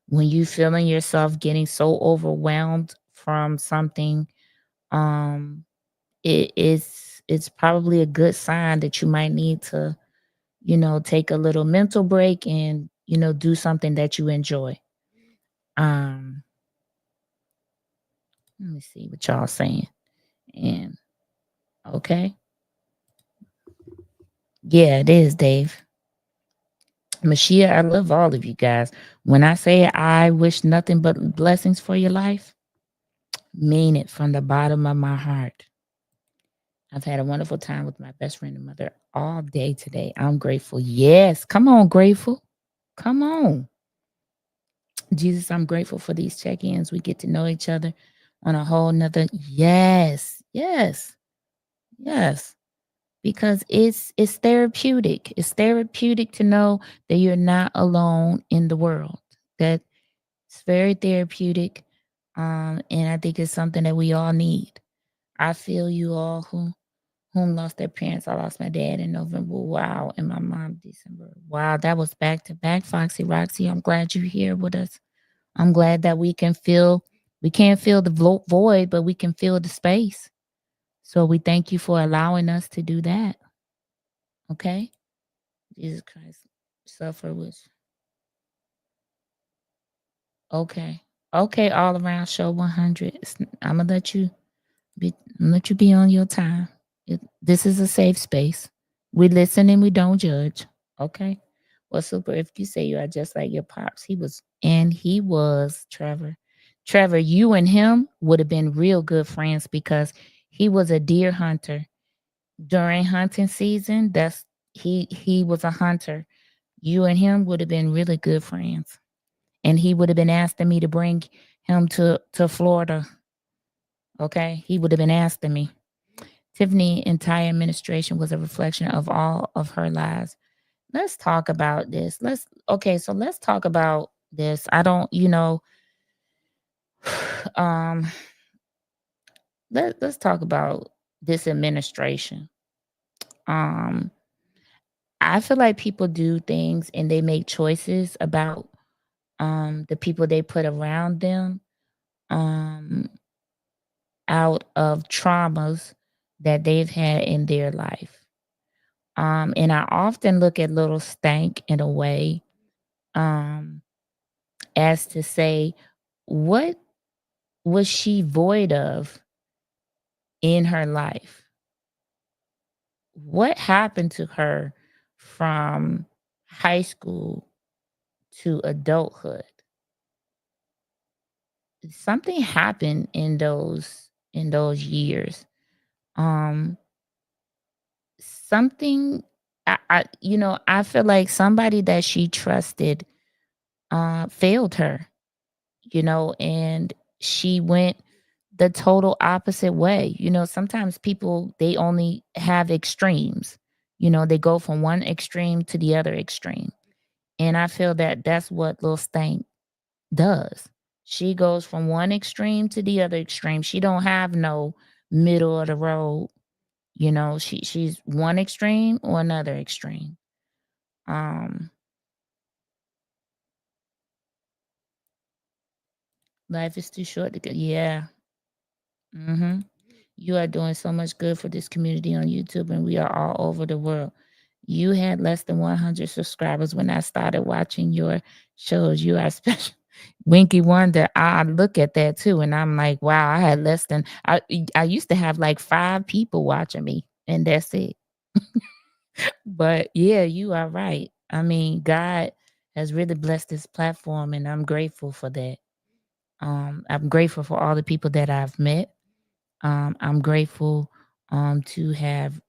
When you feeling yourself getting so overwhelmed from something, it's probably a good sign that you might need to, take a little mental break and, do something that you enjoy. Um, Let me see what y'all saying. And okay. Yeah, it is, Dave. Mashia, I love all of you guys. When I say I wish nothing but blessings for your life, mean it from the bottom of my heart. I've had a wonderful time with my best friend and mother all day today. I'm grateful. Yes. Come on, grateful. Come on. Jesus, I'm grateful for these check-ins. We get to know each other on a whole nother. Yes. Yes. Yes. Because it's therapeutic. It's therapeutic to know that you're not alone in the world. That it's very therapeutic. And I think it's something that we all need. I feel you all whom lost their parents. I lost my dad in November. Wow. And my mom December. Wow. That was back to back, Foxy Roxy. I'm glad you're here with us. I'm glad that we can't feel the void, but we can feel the space. So we thank you for allowing us to do that. Okay? Jesus Christ. Suffer with. Okay. Okay, all around show 100. I'm gonna let you be on your time. This is a safe space. We listen and we don't judge. Okay. Well, super. If you say you are just like your pops, he was Trevor. Trevor, you and him would have been real good friends because he was a deer hunter during hunting season. He was a hunter. You and him would have been really good friends, and he would have been asking me to bring him to Florida. Okay, he would have been asking me. Tiffany' entire administration was a reflection of all of her lives. Let's talk about this. So let's talk about this. I don't, um, let's talk about this administration. Um, I feel like people do things and they make choices about the people they put around them um out of traumas that they've had in their life. And I often look at little stank in a way, um, as to say, what was she void of in her life? What happened to her from high school to adulthood? Something happened in those years. Um, something I feel like somebody that she trusted failed her, and she went the total opposite way. Sometimes people, they only have extremes. They go from one extreme to the other extreme. And I feel that that's what Lil Stank does. She goes from one extreme to the other extreme. She don't have no middle of the road. She's one extreme or another extreme. Um, Life is too short to go. Yeah. hmm You are doing so much good for this community on YouTube, and we are all over the world. You had less than 100 subscribers when I started watching your shows. You are special. Winky Wonder, I look at that too, and I'm like, wow, I had less than I used to have like 5 people watching me, and that's it. But yeah, you are right. I mean, God has really blessed this platform, and I'm grateful for that. I'm grateful for all the people that I've met. I'm grateful to have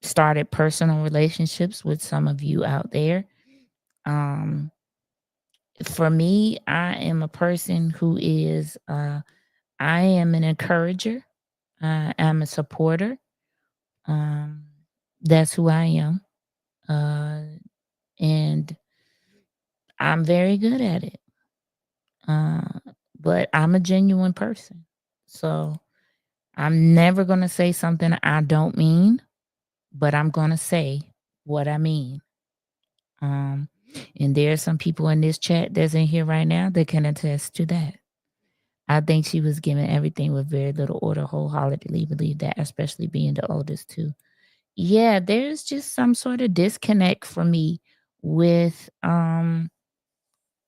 started personal relationships with some of you out there. Um, for me, I am a person who is, I am an encourager. I'm a supporter. Um, that's who I am. And I'm very good at it. Uh, but I'm a genuine person. So I'm never going to say something I don't mean, but I'm going to say what I mean. Um, and there are some people in this chat that's in here right now that can attest to that. I think she was given everything with very little order, wholeheartedly believe that, especially being the oldest too. Yeah, there's just some sort of disconnect for me with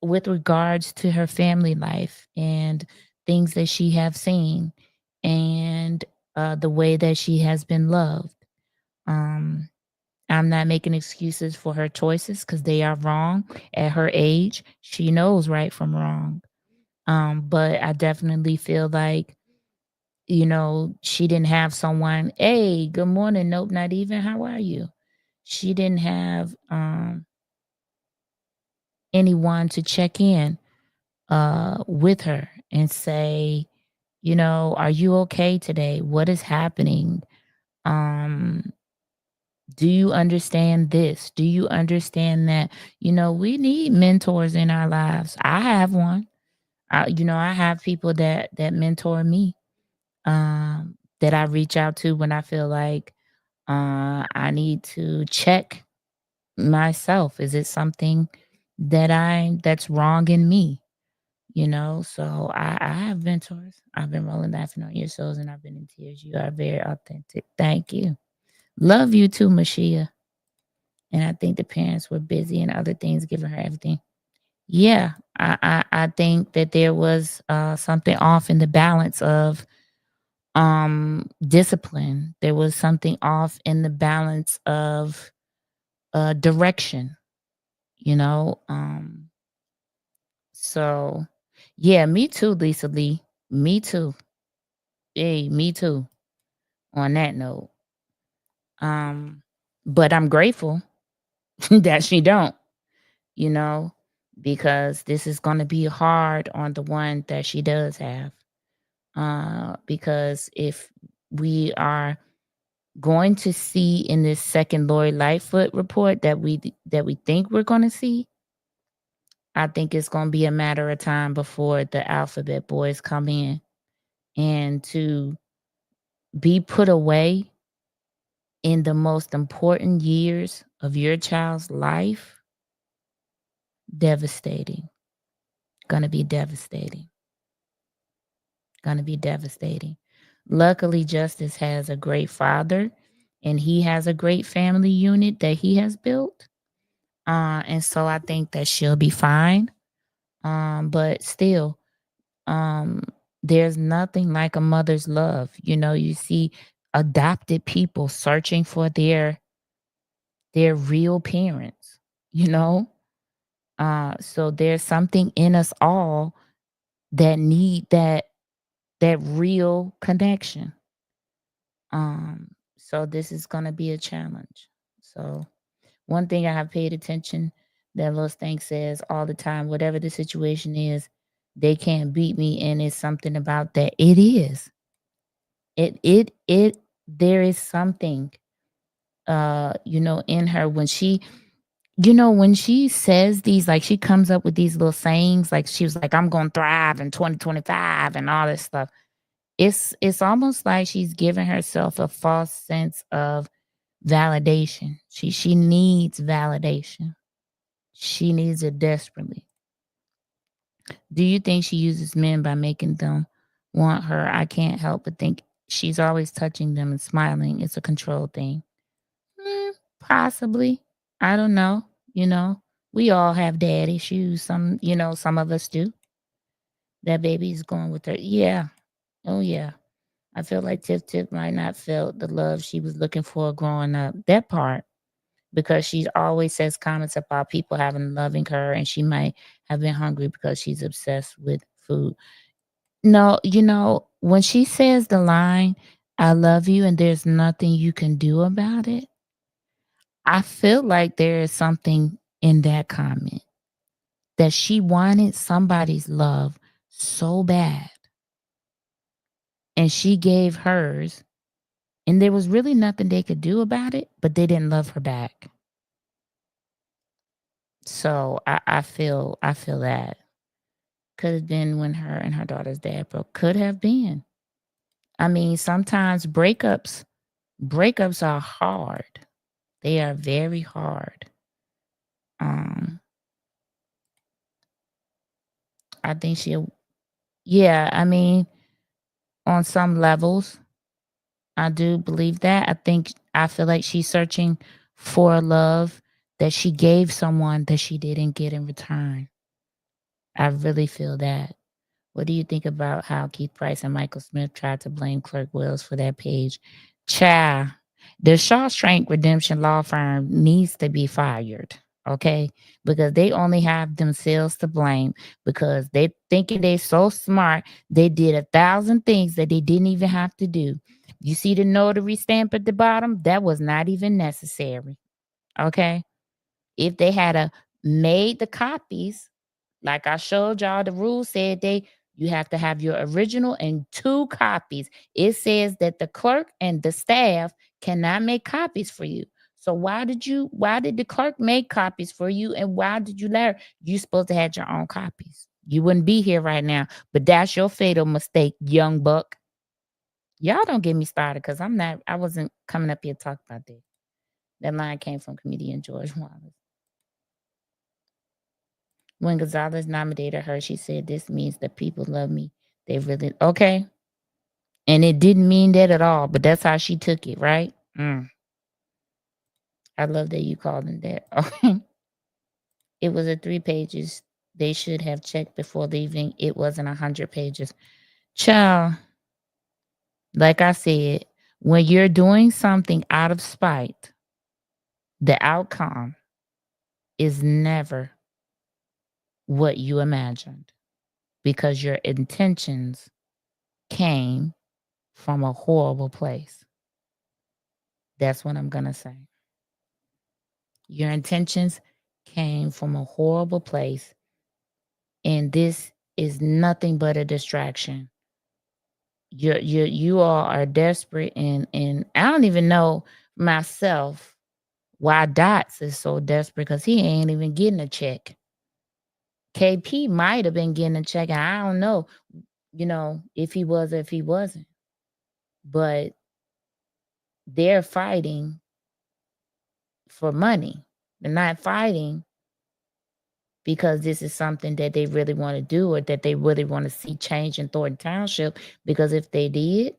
with regards to her family life and things that she have seen, and the way that she has been loved. Um, I'm not making excuses for her choices because they are wrong. At her age, she knows right from wrong. But I definitely feel like, she didn't have someone, hey, good morning. Nope, not even. How are you? She didn't have anyone to check in with her and say, are you okay today? What is happening? Um, do you understand this? Do you understand that? We need mentors in our lives. I have one. I have people that mentor me, that I reach out to when I feel like I need to check myself. Is it something that's wrong in me? So I have mentors. I've been rolling laughing on your shows, and I've been in tears. You are very authentic. Thank you. Love you too, Mashia. And I think the parents were busy and other things, giving her everything. Yeah, I think that there was something off in the balance of discipline. There was something off in the balance of direction, you know. So yeah, me too, Lisa Lee. Me too. Hey, me too. On that note. But I'm grateful that she don't, you know, because this is gonna be hard on the one that she does have. Because if we are going to see in this second Lori Lightfoot report that we think we're going to see, I think it's going to be a matter of time before the alphabet boys come in, and to be put away in the most important years of your child's life, devastating. Gonna be devastating. Gonna be devastating. Luckily, Justice has a great father, and he has a great family unit that he has built. And so I think that she'll be fine. But still, there's nothing like a mother's love. You see adopted people searching for their real parents, you know? So there's something in us all that need that real connection. So this is gonna be a challenge. So one thing I have paid attention that Little Stank says all the time, whatever the situation is, they can't beat me, and it's something about that. It is. It there is something in her when she says these, like she comes up with these little sayings, like she was like, I'm gonna thrive in 2025 and all this stuff. It's almost like she's giving herself a false sense of validation. She needs validation. She needs it desperately. Do you think she uses men by making them want her? I can't help but think she's always touching them and smiling. It's a control thing. Possibly. I don't know. We all have dad issues. Some of us do. That baby's going with her. Yeah. Oh, yeah. I feel like Tiff Tiff might not felt the love she was looking for growing up. That part. Because she always says comments about people having loving her, and she might have been hungry because she's obsessed with food. No, when she says the line, I love you and there's nothing you can do about it, I feel like there is something in that comment that she wanted somebody's love so bad, and she gave hers, and there was really nothing they could do about it, but they didn't love her back. So I feel that could have been when her and her daughter's dad broke. Could have been. I mean, sometimes breakups are hard. They are very hard. I think yeah, I mean, on some levels, I do believe that. I feel like she's searching for love that she gave someone that she didn't get in return. I really feel that. What do you think about how Keith Price and Michael Smith tried to blame Clerk Wells for that page? Child, the Shawshank Redemption law firm needs to be fired, okay? Because they only have themselves to blame, because they thinking they so smart, they did 1,000 things that they didn't even have to do. You see the notary stamp at the bottom? That was not even necessary, okay? If they had made the copies, like I showed y'all, the rules said you have to have your original and 2 copies. It says that the clerk and the staff cannot make copies for you. So why did the clerk make copies for you, and why did you let her? You supposed to have your own copies. You wouldn't be here right now, but that's your fatal mistake, young buck. Y'all don't get me started, because I wasn't coming up here to talk about that. That line came from comedian George Wallace. When Gonzalez nominated her, she said, this means that people love me. They really, okay. And it didn't mean that at all, but that's how she took it, right? I love that you called it that. Okay. It was a 3 pages. They should have checked before leaving. It wasn't 100 pages. Child, like I said, when you're doing something out of spite, the outcome is never what you imagined, because your intentions came from a horrible place. That's what I'm going to say. Your intentions came from a horrible place, and this is nothing but a distraction. You all are desperate, and I don't even know myself why Dots is so desperate, because he ain't even getting a check. KP might have been getting a check, and I don't know, if he was or if he wasn't. But they're fighting for money. They're not fighting because this is something that they really want to do, or that they really want to see change in Thornton Township. Because if they did,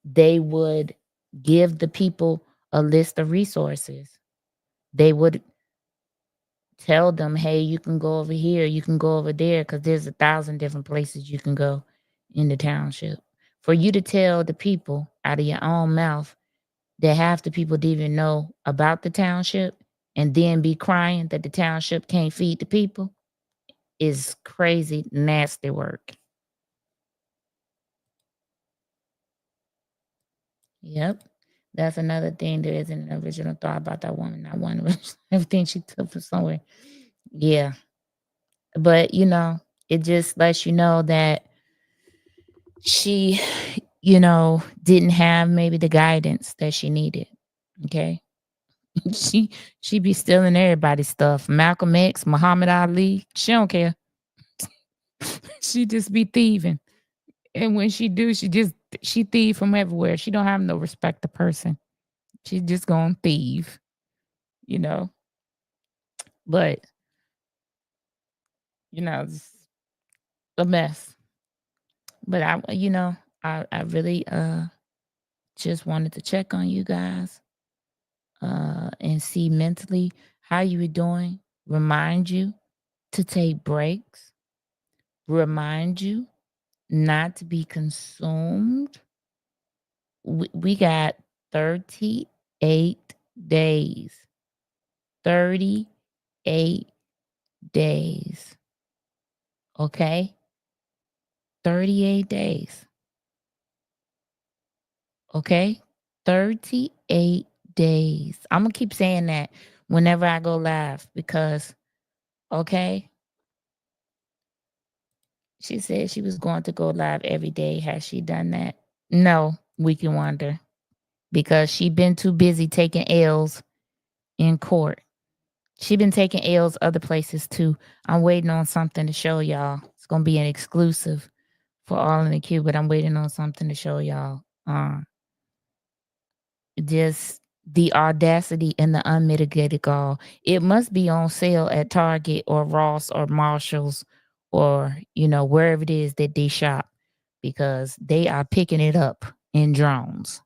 they would give the people a list of resources. They would tell them, hey, you can go over here, you can go over there, because there's 1,000 different places you can go in the township. For you to tell the people out of your own mouth that half the people didn't even know about the township and then be crying that the township can't feed the people is crazy, nasty work. Yep. That's another thing. There isn't an original thought about that woman. Not one everything she took from somewhere. Yeah. But it just lets you know that she, didn't have maybe the guidance that she needed. Okay. she be stealing everybody's stuff. Malcolm X, Muhammad Ali. She don't care. She just be thieving. And when she do, she thieve from everywhere. She don't have no respect to person. She just gonna thieve, you know. But it's a mess. But I really just wanted to check on you guys and see mentally how you were doing. Remind you to take breaks. Remind you not to be consumed. We got 38 days. 38 days. Okay? 38 days. Okay? 38 days. I'm going to keep saying that whenever I go live because, okay? She said she was going to go live every day. Has she done that? No, we can wonder. Because she been too busy taking L's in court. She been taking L's other places too. I'm waiting on something to show y'all. It's going to be an exclusive for all in the queue, but I'm waiting on something to show y'all. Just the audacity and the unmitigated gall. It must be on sale at Target or Ross or Marshalls or, wherever it is that they shop because they are picking it up in drones.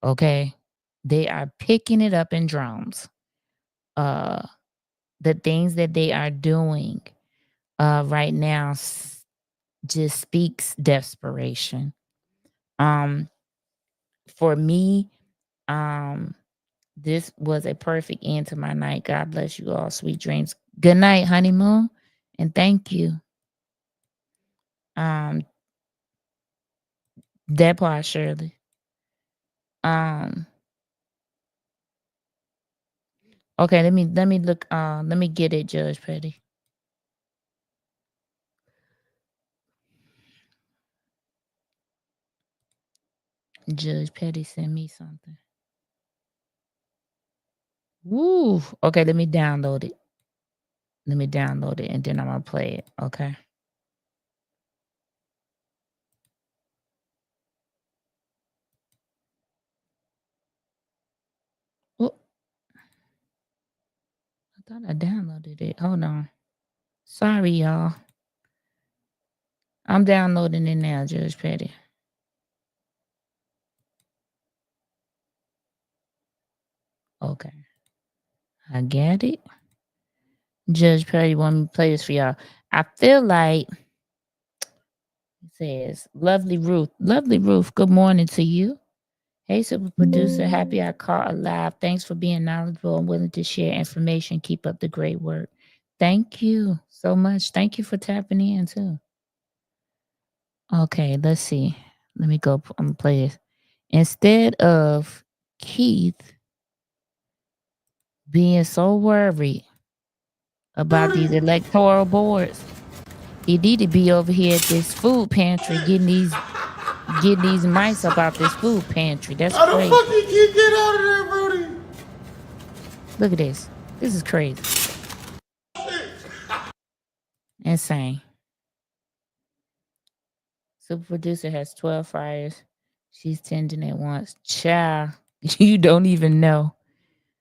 Okay? They are picking it up in drones. The things that they are doing right now just speaks desperation. For me, this was a perfect end to my night. God bless you all. Sweet dreams. Good night, honeymoon, and thank you. That part, Shirley. Okay, let me look. Let me get it, Judge Petty. Judge Petty sent me something. Woo. Okay, let me download it. And then I'm gonna play it. Okay. Oh, I thought I downloaded it. Hold on. Sorry, y'all. I'm downloading it now, Judge Petty. Okay. I get it. Judge Petty want me to play this for y'all. I feel like it says, Lovely Ruth. Lovely Ruth, good morning to you. Hey, super producer. Happy I caught alive. Thanks for being knowledgeable and willing to share information. Keep up the great work. Thank you so much. Thank you for tapping in too. Okay, let's see. Let me go. I'm gonna play this. Instead of Keith being so worried about these electoral boards, he need to be over here at this food pantry getting these mice up out this food pantry. That's crazy. How the fuck you keep get out of there, Brody? Look at this. This is crazy. Insane. Super producer has 12 fryers. She's tending at once. Child, you don't even know.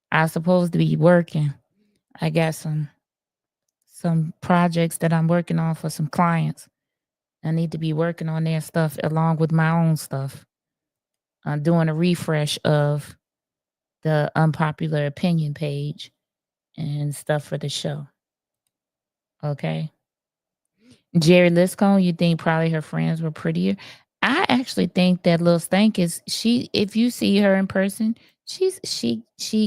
I'm supposed to be working. I got some projects that I'm working on for some clients. I need to be working on their stuff along with my own stuff. doing a refresh of the unpopular opinion page and stuff for the show. Okay. Jerry Liscombe, you think probably her friends were prettier? I actually think that Lil Stank is if you see her in person, she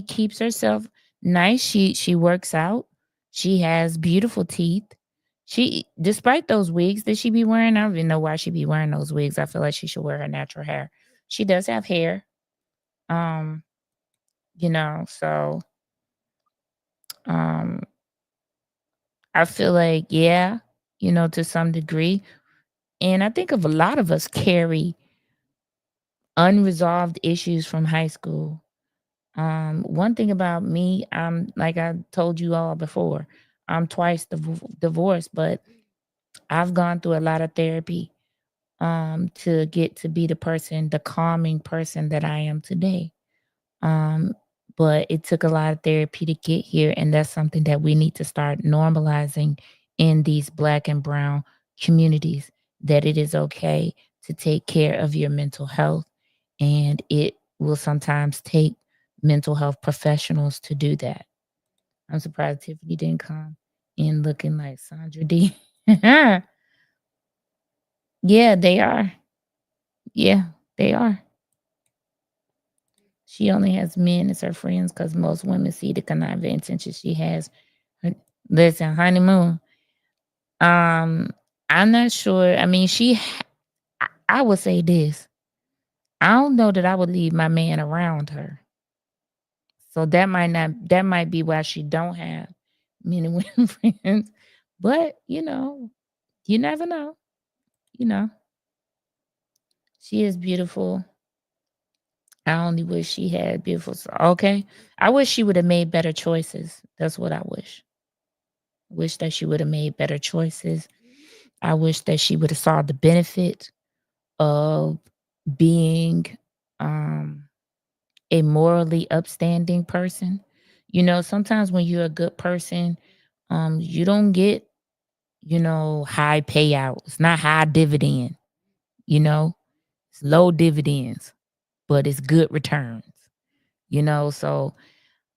keeps herself nice. She works out. She has beautiful teeth. She despite those wigs that she be wearing, I don't even know why she be wearing those wigs. I feel like she should wear her natural hair. She does have hair. Um, so um I feel like, yeah, to some degree. And I think of a lot of us carry unresolved issues from high school. One thing about me, I'm like I told you all before, I'm twice divorced, but I've gone through a lot of therapy to get to be the calming person that I am today. Um, but it took a lot of therapy to get here, and that's something that we need to start normalizing in these Black and brown communities, that it is okay to take care of your mental health, and it will sometimes take mental health professionals to do that. I'm surprised Tiffany didn't come in looking like Sandra D. Yeah, they are. Yeah, they are. She only has men as her friends because most women see the conniving intention she has. Listen, honeymoon. I'm not sure. I mean, I would say this. I don't know that I would leave my man around her. So that might be why she don't have many women friends. But, you never know. You know, she is beautiful. I only wish she had beautiful. Okay. I wish she would have made better choices. That's what I wish. Wish that she would have made better choices. I wish that she would have saw the benefit of being a morally upstanding person. Sometimes when you're a good person, you don't get, high payout. It's not high dividend, it's low dividends, but it's good returns, so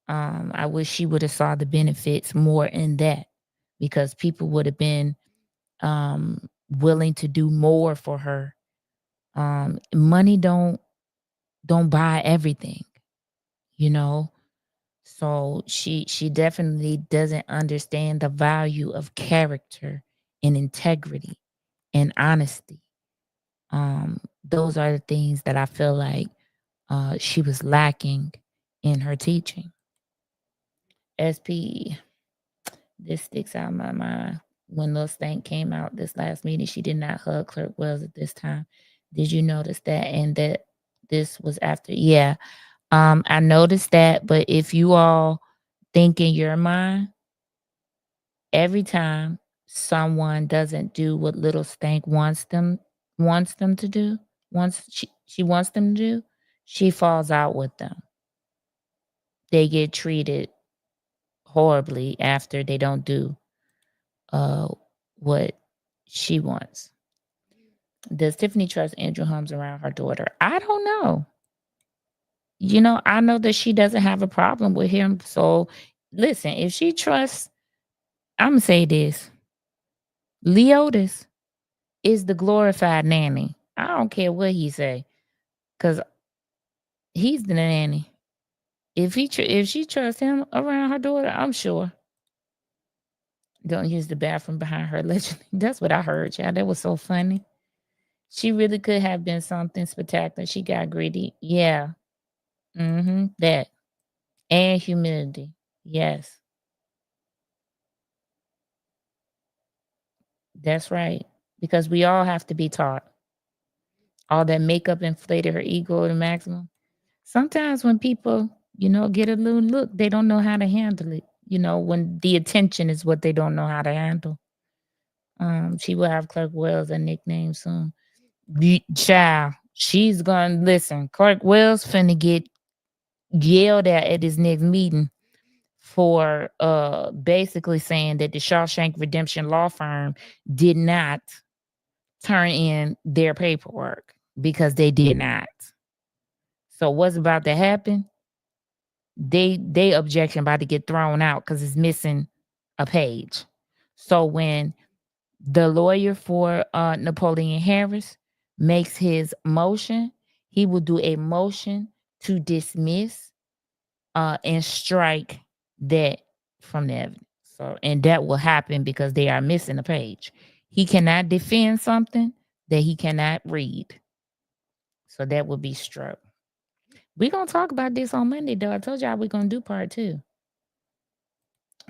I wish she would have saw the benefits more in that, because people would have been willing to do more for her. Money don't buy everything, you know. So she definitely doesn't understand the value of character and integrity and honesty. Those are the things that I feel like she was lacking in her teaching. SP, this sticks out in my mind. When Lil Stank came out this last meeting, she did not hug Clerk Wells at this time. Did you notice that? And that this was after? Yeah. I noticed that, but if you all think in your mind, every time someone doesn't do what Little Stank wants them to do, she wants them to do, she falls out with them. They get treated horribly after they don't do what she wants. Does Tiffany trust Andrew Holmes around her daughter? I don't know. I know that she doesn't have a problem with him. So listen, if she trusts, I'm gonna say this. Leotis is the glorified nanny. I don't care what he say, because he's the nanny. If she trusts him around her daughter, I'm sure. Don't use the bathroom behind her allegedly. That's what I heard, child. That was so funny. She really could have been something spectacular. She got greedy. Yeah. That. And humility. Yes. That's right. Because we all have to be taught. All that makeup inflated her ego to the maximum. Sometimes when people, get a little look, they don't know how to handle it. When the attention is what they don't know how to handle. She will have Clerk Wells a nickname soon. Child, she's gonna listen. Clerk Wells finna get yelled at his next meeting for basically saying that the Shawshank Redemption law firm did not turn in their paperwork, because they did not. So what's about to happen? They objection about to get thrown out because it's missing a page. So when the lawyer for Napoleon Harris makes his motion, he will do a motion to dismiss and strike that from the evidence. So, and that will happen because they are missing a page. He cannot defend something that he cannot read. So that will be struck. We're going to talk about this on Monday, though. I told y'all we're going to do part 2.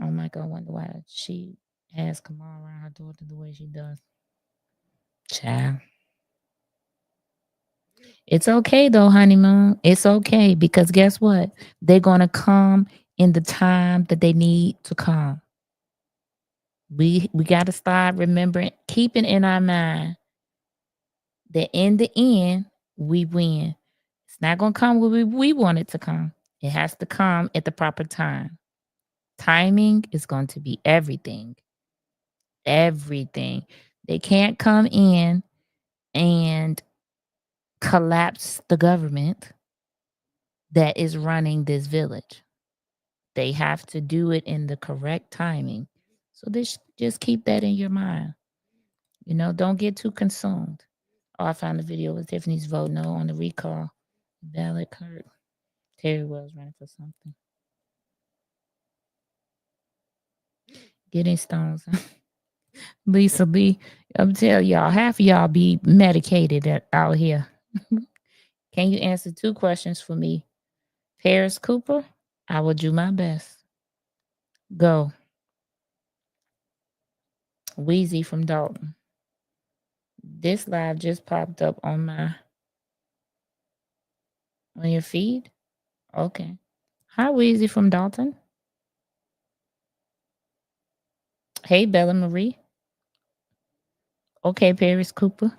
Oh my God, I wonder why she has Kamal around her daughter the way she does. Child. It's okay though, honeymoon. It's okay because guess what? They're going to come in the time that they need to come. We got to start remembering, keeping in our mind that in the end, we win. It's not going to come where we want it to come. It has to come at the proper time. Timing is going to be everything. Everything. They can't come in and collapse the government that is running this village. They have to do it in the correct timing. So just keep that in your mind. You know, don't get too consumed. Oh, I found the video with Tiffany's vote no on the recall. Ballot Kurt. Terry Wells running for something. Getting stones. Lisa B. I'm telling y'all, half of y'all be medicated out here. Can you answer 2 questions for me? Paris Cooper, I will do my best. Go. Wheezy from Dalton. This live just popped up on your feed? Okay. Hi, Wheezy from Dalton. Hey, Bella Marie. Okay, Paris Cooper.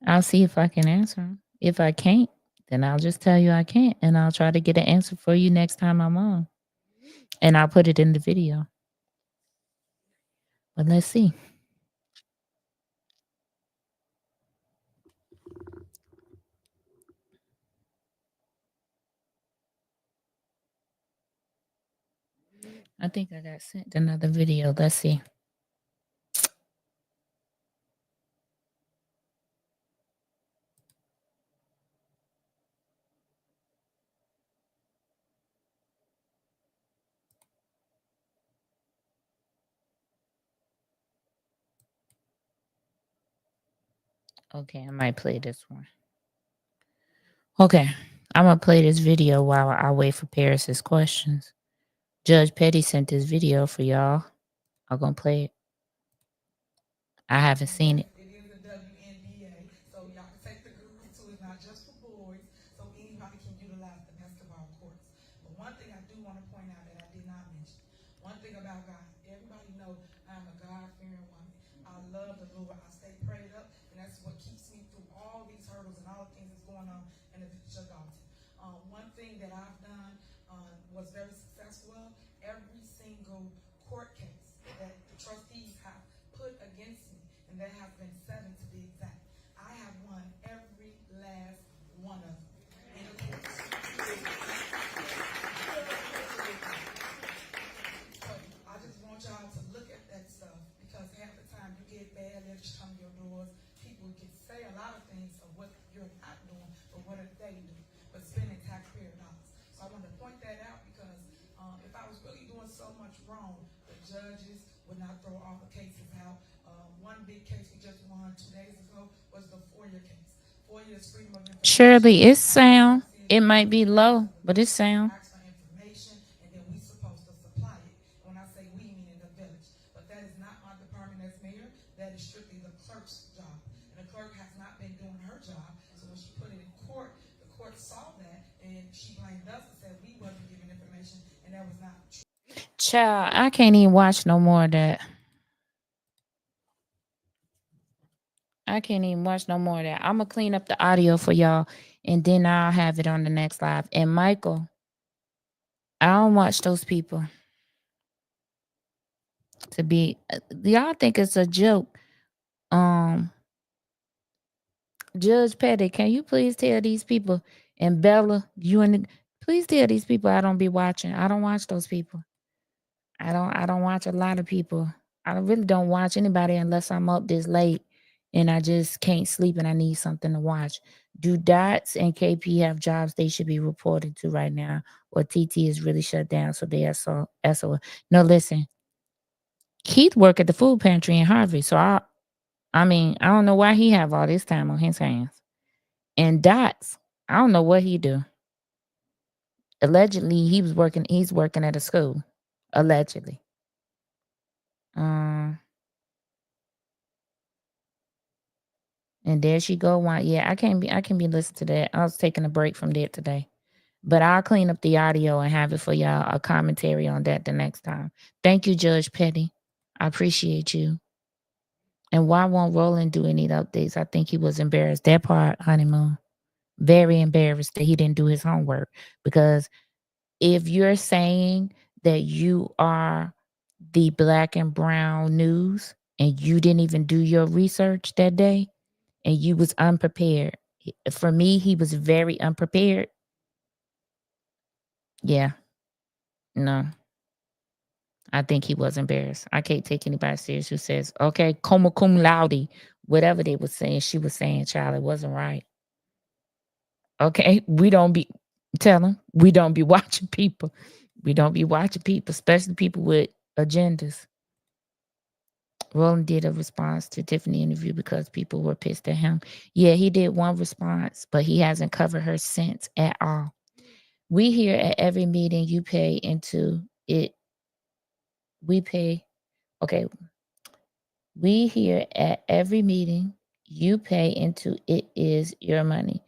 I'll see if I can answer them. If I can't, then I'll just tell you I can't, and I'll try to get an answer for you next time I'm on. And I'll put it in the video. But let's see. I think I got sent another video. Let's see. Okay, I might play this one. Okay, I'm going to play this video while I wait for Paris's questions. Judge Petty sent this video for y'all. I'm going to play it. I haven't seen it. It is a WNBA, so y'all can take the girls too. It's not just for boys, so anybody can utilize the basketball courts. But one thing I do want to point out that I did not mention, one thing about God, everybody know I'm a God-fearing woman. I love the Lord. I stay prayed up, and that's what keeps me through all these hurdles and all the things that's going on in the village of Dalton. One thing that I've done was very successful. Every single court case that the trustees have put against me, and there have been 7 to be exact, I have won every last one of them in the courts. So I just want y'all to look at that stuff, because half the time you get bad letters come to your doors. People can say a lot of things of what you're not doing, but what are they doing? But spending taxpayer dollars. So I want to point that out, because if I was really doing so much wrong, the judges would not throw all the cases out. One big case we just won 2 days ago was the FOIA case. FOIA is freedom of information. Shirley, it's sound. It might be low, but it's sound. Ask for information, and then we supposed to supply it. When I say we, meaning the village. But that is not my department as mayor. That is strictly the clerk's job. And the clerk has not been doing her job. So when she put it in court, the court saw that, and she blamed us and said we wasn't giving information, and that was not true. Child, I can't even watch no more of that. I can't even watch no more of that. I'm going to clean up the audio for y'all, and then I'll have it on the next live. And Michael, I don't watch those people. Y'all think it's a joke. Judge Petty, can you please tell these people And Bella, please tell these people I don't be watching. I don't watch those people. I don't watch a lot of people. I really don't watch anybody unless I'm up this late and I just can't sleep and I need something to watch. Do Dots and KP have jobs they should be reported to right now? Or TT is really shut down, so they are SOL. No, listen. Keith work at the food pantry in Harvey, so I mean, I don't know why he have all this time on his hands. And Dots, I don't know what he do. Allegedly, he's working at a school. Allegedly. And there she go. Yeah, I can be listening to that. I was taking a break from that today. But I'll clean up the audio and have it for y'all, a commentary on that the next time. Thank you, Judge Petty. I appreciate you. And why won't Roland do any updates? I think he was embarrassed. That part, honeymoon. Very embarrassed that he didn't do his homework. Because if you're saying that you are the Black and Brown News and you didn't even do your research that day and you was unprepared, for me, he was very unprepared. Yeah. No. I think he was embarrassed. I can't take anybody serious who says, okay, coma cum laude, whatever they were saying, she was saying, child, it wasn't right. Okay, we don't be watching people. We don't be watching people, especially people with agendas. Roland did a response to Tiffany interview because people were pissed at him. Yeah, he did one response, but he hasn't covered her since at all. We here at every meeting you pay into it. We pay. Okay. We here at every meeting you pay into it is your money.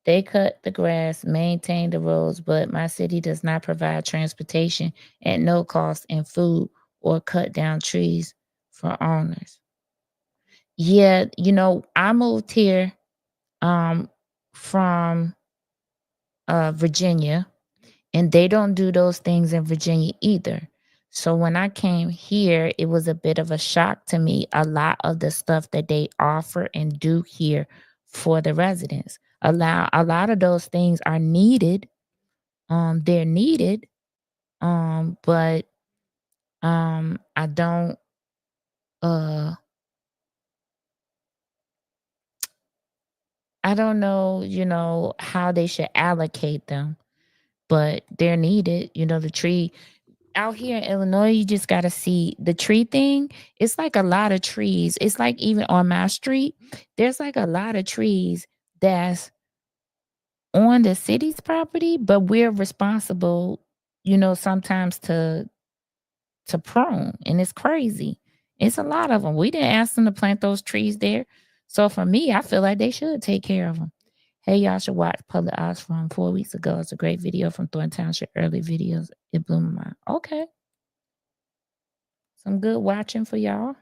They cut the grass, maintain the roads, but my city does not provide transportation at no cost and food or cut down trees for owners. Yeah, I moved here from Virginia, and they don't do those things in Virginia either. So when I came here, it was a bit of a shock to me, a lot of the stuff that they offer and do here for the residents. A lot of those things are needed. They're needed. But I don't I don't know, how they should allocate them, but they're needed. The tree out here in Illinois, you just got to see the tree thing. It's like a lot of trees. It's like even on my street, there's like a lot of trees that's on the city's property, but we're responsible, sometimes to prune, and it's crazy. It's a lot of them. We didn't ask them to plant those trees there. So for me, I feel like they should take care of them. Hey, y'all should watch Public Ops from 4 weeks ago. It's a great video from Thornton Township, early videos. It blew my mind. Okay. Some good watching for y'all.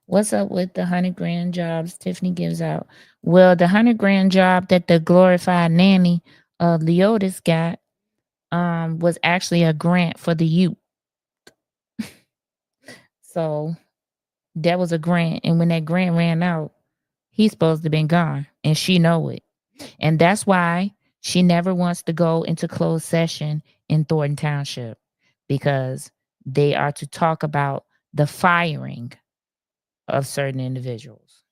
What's up with the 100 grand jobs Tiffany gives out? Well, the 100 grand job that the glorified nanny Leotis got was actually a grant for the youth. So that was a grant, and when that grant ran out, he's supposed to have been gone, and she know it. And that's why she never wants to go into closed session in Thornton Township, because they are to talk about the firing of certain individuals.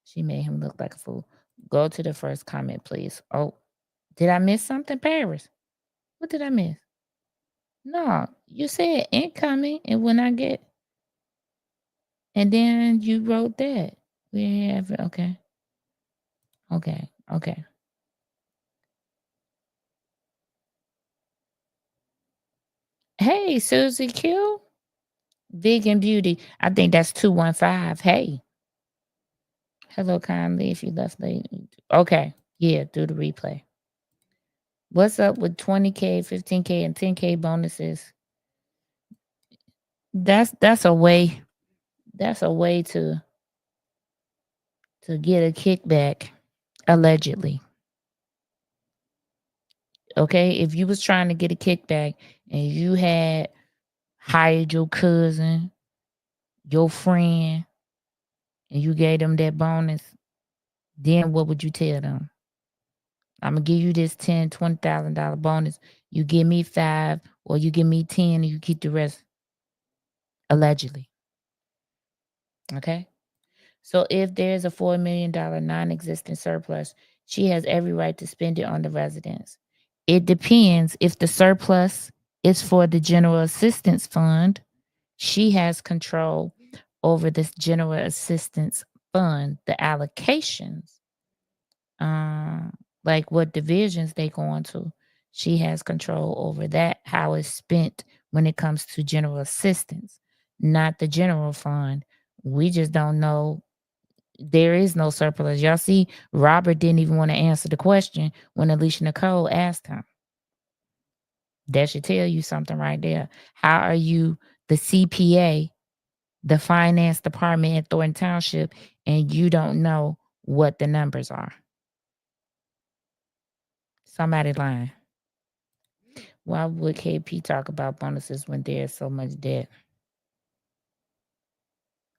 She made him look like a fool. Go to the first comment, please. Oh, did I miss something, Paris? What did I miss? No, you said incoming, and when I get, and then you wrote that. We have okay. Okay. Hey, Susie Q. Vegan Beauty. I think that's 215. Hey. Hello, kindly. If you left late. Okay. Yeah, do the replay. What's up with 20K, 15K, and 10K bonuses? That's a way. That's a way to get a kickback, allegedly. Okay, if you was trying to get a kickback and you had hired your cousin, your friend, and you gave them that bonus, then what would you tell them? I'm gonna give you this $10,000, $20,000 bonus. You give me 5, or you give me 10, and you keep the rest. Allegedly. Okay. So if there's a $4 million non-existent surplus, she has every right to spend it on the residents. It depends. If the surplus is for the general assistance fund, she has control over this general assistance fund, the allocations, like what divisions they go into. She has control over that, how it's spent when it comes to general assistance, not the general fund. We just don't know. There is no surplus. Y'all see, Robert didn't even want to answer the question when Alicia Nicole asked him. That should tell you something right there. How are you the CPA, the finance department at Thornton Township, and you don't know what the numbers are? Somebody lying. Why would KP talk about bonuses when there's so much debt?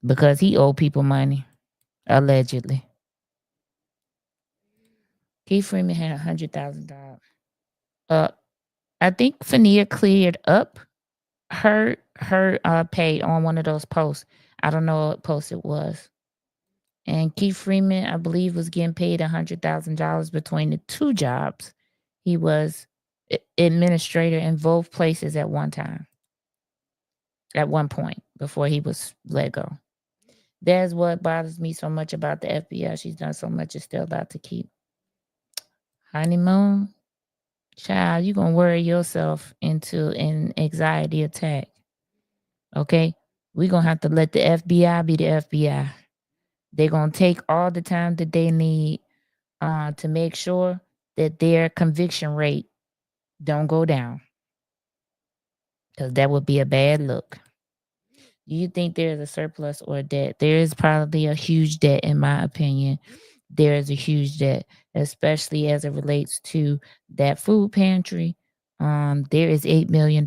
Because he owed people money, allegedly. Keith Freeman had $100,000. I think Fania cleared up her pay on one of those posts. I don't know what post it was. And Keith Freeman, I believe, was getting paid $100,000 between the two jobs. He was administrator in both places at one time. At one point before he was let go. That's what bothers me so much about the FBI. She's done so much, it's still about to keep. Honeymoon, child, you're going to worry yourself into an anxiety attack. Okay? We're going to have to let the FBI be the FBI. They're going to take all the time that they need to make sure that their conviction rate don't go down. Because that would be a bad look. Do you think there is a surplus or a debt? There is probably a huge debt, in my opinion. There is a huge debt, especially as it relates to that food pantry. There is $8 million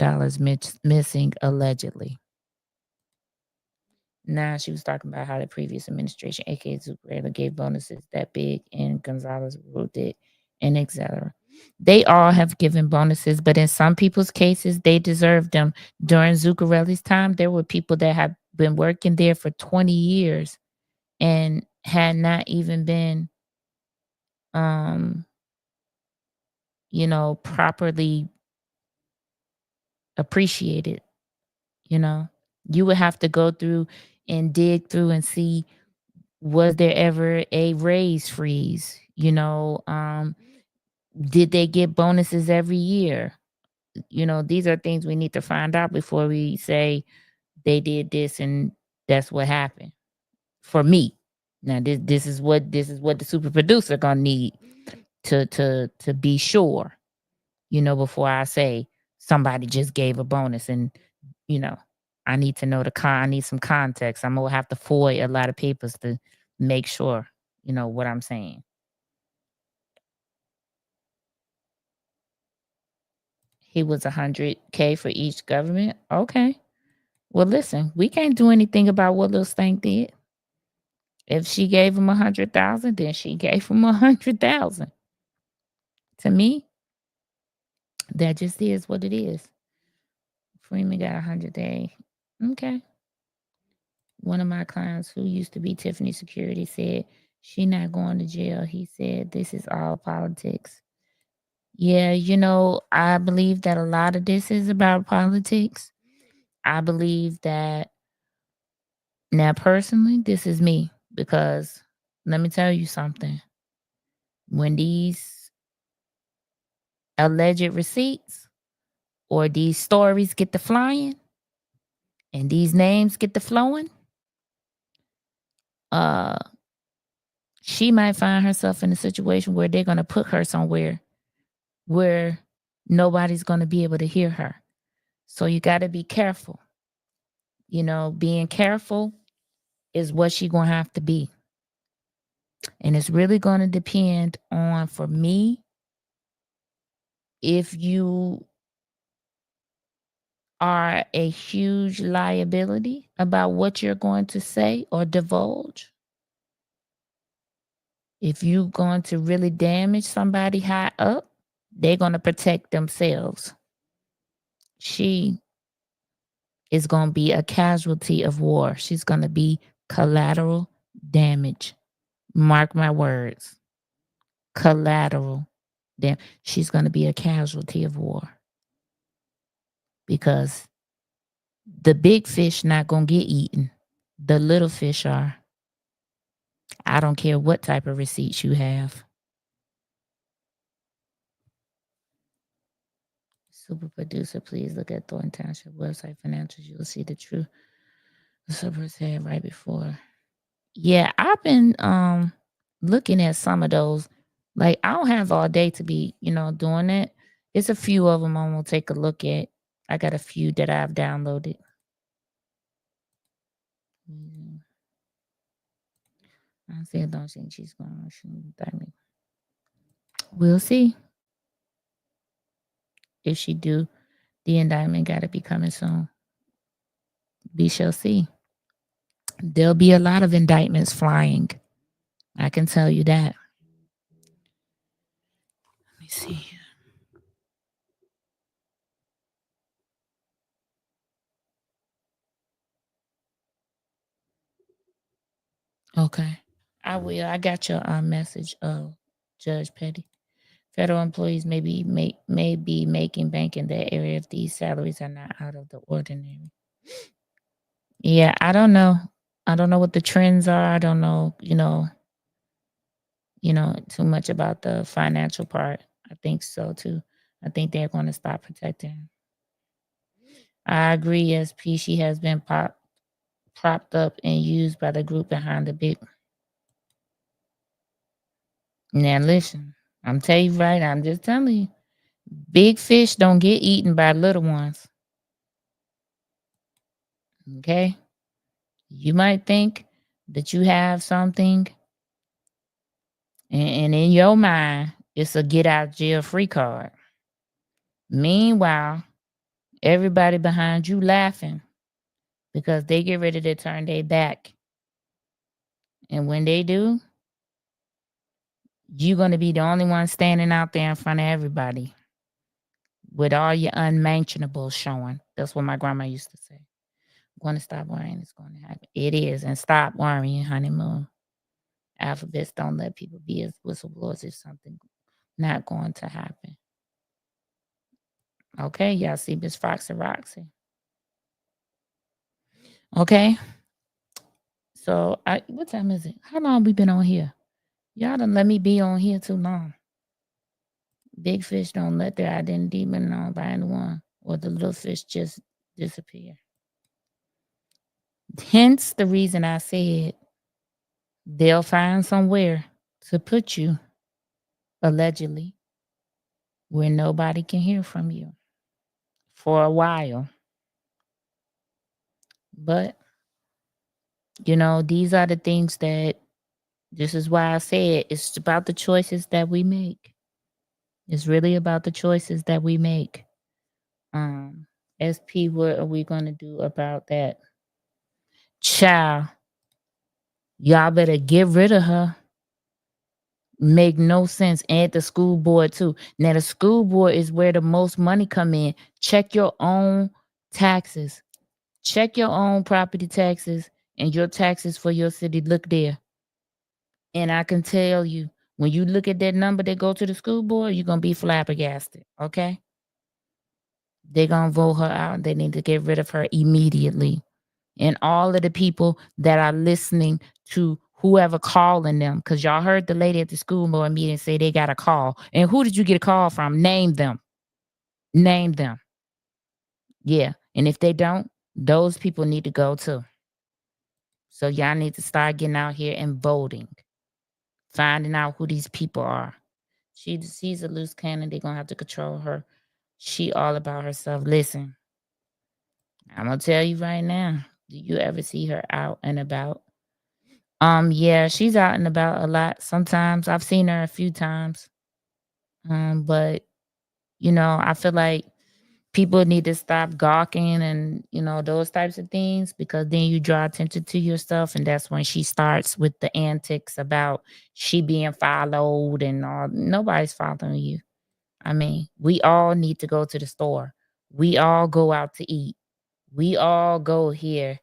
missing, allegedly. Now, she was talking about how the previous administration, aka Zuccarello, gave bonuses that big, and Gonzalez ruled it, and etc. They all have given bonuses, but in some people's cases, they deserve them. During Zuccarelli's time, there were people that have been working there for 20 years and had not even been, properly appreciated. You would have to go through and dig through and see, was there ever a raise freeze? Did they get bonuses every year? These are things we need to find out before we say they did this and that's what happened. For me, now this is what the super producer gonna need to be sure. Before I say somebody just gave a bonus, and I need to know I need some context. I'm gonna have to FOIA a lot of papers to make sure what I'm saying. He was $100K for each government. Okay. Well, listen, we can't do anything about what Lil Stank did. If she gave him 100,000, then she gave him 100,000. To me, that just is what it is. Freeman got 100K. Okay. One of my clients who used to be Tiffany Security said she not going to jail. He said this is all politics. Yeah, I believe that a lot of this is about politics. I believe that, now personally, this is me, because let me tell you something. When these alleged receipts or these stories get to flying and these names get to flowing, she might find herself in a situation where they're going to put her somewhere where nobody's going to be able to hear her. So you got to be careful. Being careful is what she's going to have to be. And it's really going to depend on, for me, if you are a huge liability about what you're going to say or divulge, If you going to really damage somebody high up, they're going to protect themselves. She is going to be a casualty of war. She's going to be collateral damage. Mark my words. Collateral damage. She's going to be a casualty of war. Because the big fish not going to get eaten. The little fish are. I don't care what type of receipts you have. Super producer, please look at Thornton Township website financials. You'll see the true super said right before. Yeah, I've been looking at some of those. Like, I don't have all day to be, doing it. It's a few of them I'm gonna take a look at. I got a few that I've downloaded. I said, don't think she's gonna shoot me. We'll see. If she do, the indictment gotta be coming soon. We shall see. There'll be a lot of indictments flying. I can tell you that. Let me see. Okay. I will. I got your message, Judge Petty. Federal employees may be making bank in that area if these salaries are not out of the ordinary. Yeah, I don't know. I don't know what the trends are. I don't know, too much about the financial part. I think so too. I think they're going to stop protecting. I agree, SP. She has been propped up and used by the group behind the big. Now listen, I'm telling you right, I'm just telling you. Big fish don't get eaten by little ones. Okay? You might think that you have something, and in your mind, it's a get out jail free card. Meanwhile, everybody behind you laughing because they get ready to turn their back. And when they do, you're going to be the only one standing out there in front of everybody with all your unmentionables showing. That's what my grandma used to say. I'm going to stop worrying. It's going to happen. It is. And stop worrying, honeymoon. Alphabets don't let people be as whistleblowers if something not going to happen. Okay, y'all see Miss Fox and Roxy. Okay. So what time is it? How long we been on here? Y'all done let me be on here too long. Big fish don't let their identity be known by anyone, or the little fish just disappear. Hence the reason I said they'll find somewhere to put you, allegedly, where nobody can hear from you for a while. But, these are the things that, this is why I said it's about the choices that we make. It's really about the choices that we make. SP, what are we going to do about that? Child, y'all better get rid of her. Make no sense. And the school board too. Now the school board is where the most money come in. Check your own taxes. Check your own property taxes and your taxes for your city. Look there. And I can tell you, when you look at that number that go to the school board, you're going to be flabbergasted. Okay? They're going to vote her out. They need to get rid of her immediately. And all of the people that are listening to whoever calling them, because y'all heard the lady at the school board meeting say they got a call. And who did you get a call from? Name them. Name them. Yeah. And if they don't, those people need to go too. So y'all need to start getting out here and voting. Finding out who these people are. She's a loose cannon. They're going to have to control her. She all about herself. Listen, I'm going to tell you right now. Do you ever see her out and about? Yeah, she's out and about a lot. Sometimes I've seen her a few times. But I feel like people need to stop gawking and those types of things, because then you draw attention to yourself, and that's when she starts with the antics about she being followed and all. Nobody's following you. I mean, we all need to go to the store. We all go out to eat. We all go here,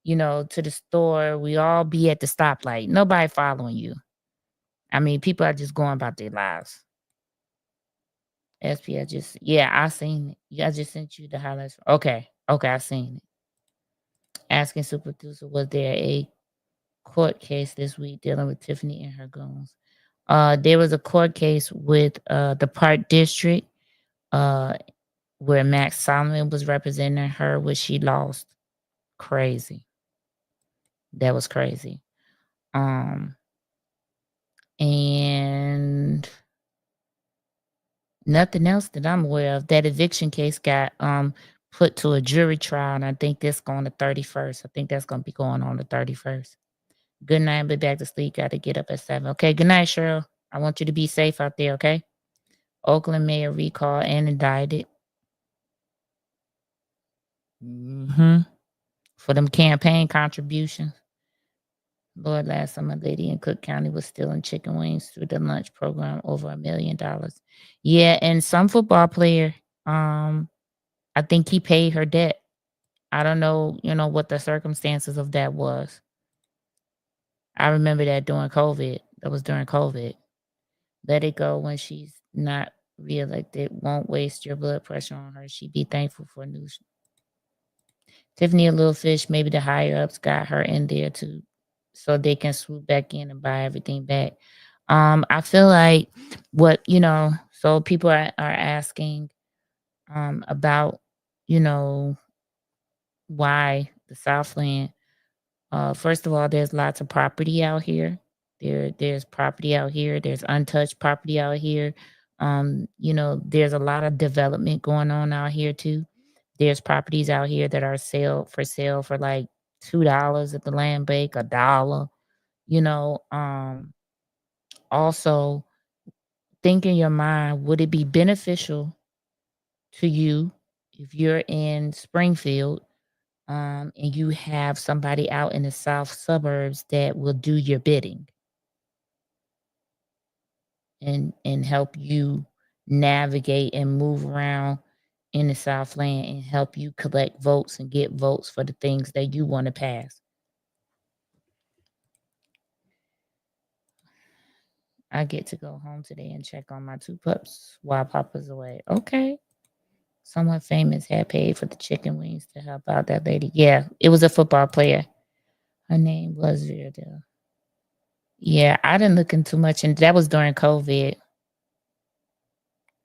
to the store. We all be at the stoplight. Nobody following you. I mean, people are just going about their lives. SP, I seen it. Yeah, I just sent you the highlights. Okay, I seen it. Asking Super Producer, was there a court case this week dealing with Tiffany and her goons? There was a court case with the Park District, where Max Solomon was representing her, which she lost. Crazy. That was crazy. And nothing else that I'm aware of. That eviction case got put to a jury trial, and I think that's going to 31st. I think that's going to be going on the 31st. Good night. I'll be back to sleep. Got to get up at 7. Okay, good night, Cheryl. I want you to be safe out there, okay? Oakland mayor recalled and indicted. For them campaign contributions. Lord, last summer, a lady in Cook County was stealing chicken wings through the lunch program, over $1 million. Yeah, and some football player, I think he paid her debt. I don't know, what the circumstances of that was. I remember that during COVID. That was during COVID. Let it go when she's not reelected. Won't waste your blood pressure on her. She'd be thankful for news. Tiffany a little fish. Maybe the higher ups got her in there too, so they can swoop back in and buy everything back. I feel like so people are asking about, why the Southland. First of all, there's lots of property out here. There's property out here. There's untouched property out here. There's a lot of development going on out here too. There's properties out here that are for sale for like $2 at the land bank, $1. Also think in your mind, would it be beneficial to you if you're in Springfield, and you have somebody out in the south suburbs that will do your bidding and help you navigate and move around in the Southland and help you collect votes and get votes for the things that you want to pass? I get to go home today and check on my 2 pups while Papa's away. Okay. Someone famous had paid for the chicken wings to help out that lady. Yeah, it was a football player. Her name was Virdell. Yeah, I didn't look into much, and that was during COVID.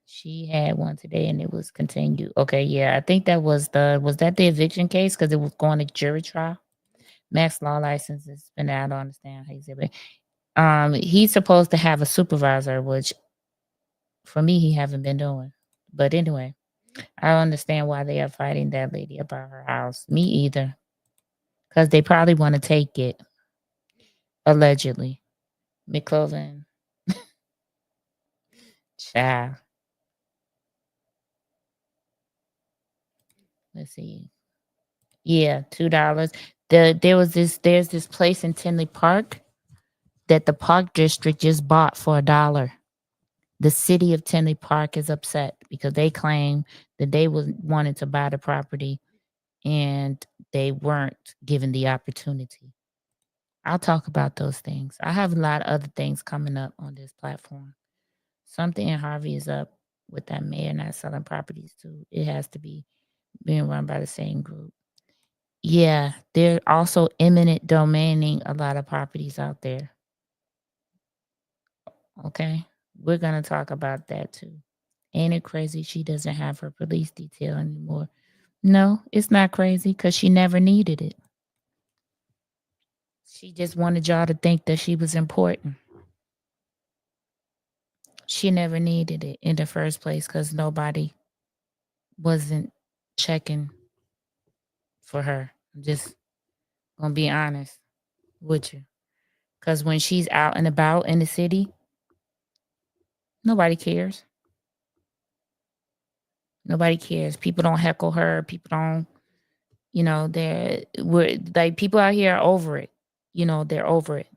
She had one today, and it was continued. Okay, yeah, I think that was the eviction case, because it was going to jury trial. Max law license has been out. I don't understand how you say it. He's supposed to have a supervisor, which for me he haven't been doing. But anyway, I don't understand why they are fighting that lady about her house. Me either, because they probably want to take it. Allegedly, McCloven. Child. Let's see. Yeah, $2. There's this place in Tinley Park that the Park District just bought for $1. The city of Tinley Park is upset because they claim that they wanted to buy the property and they weren't given the opportunity. I'll talk about those things. I have a lot of other things coming up on this platform. Something in Harvey is up with that mayor not selling properties too. It has to be being run by the same group. Yeah, they're also eminent domaining a lot of properties out there. Okay, we're going to talk about that too. Ain't it crazy she doesn't have her police detail anymore? No, it's not crazy, because she never needed it. She just wanted y'all to think that she was important. She never needed it in the first place, because nobody wasn't checking for her. I'm just gonna be honest with you. Because when she's out and about in the city, nobody cares. Nobody cares. People don't heckle her. People don't, we're like, people out here are over it. They're over it.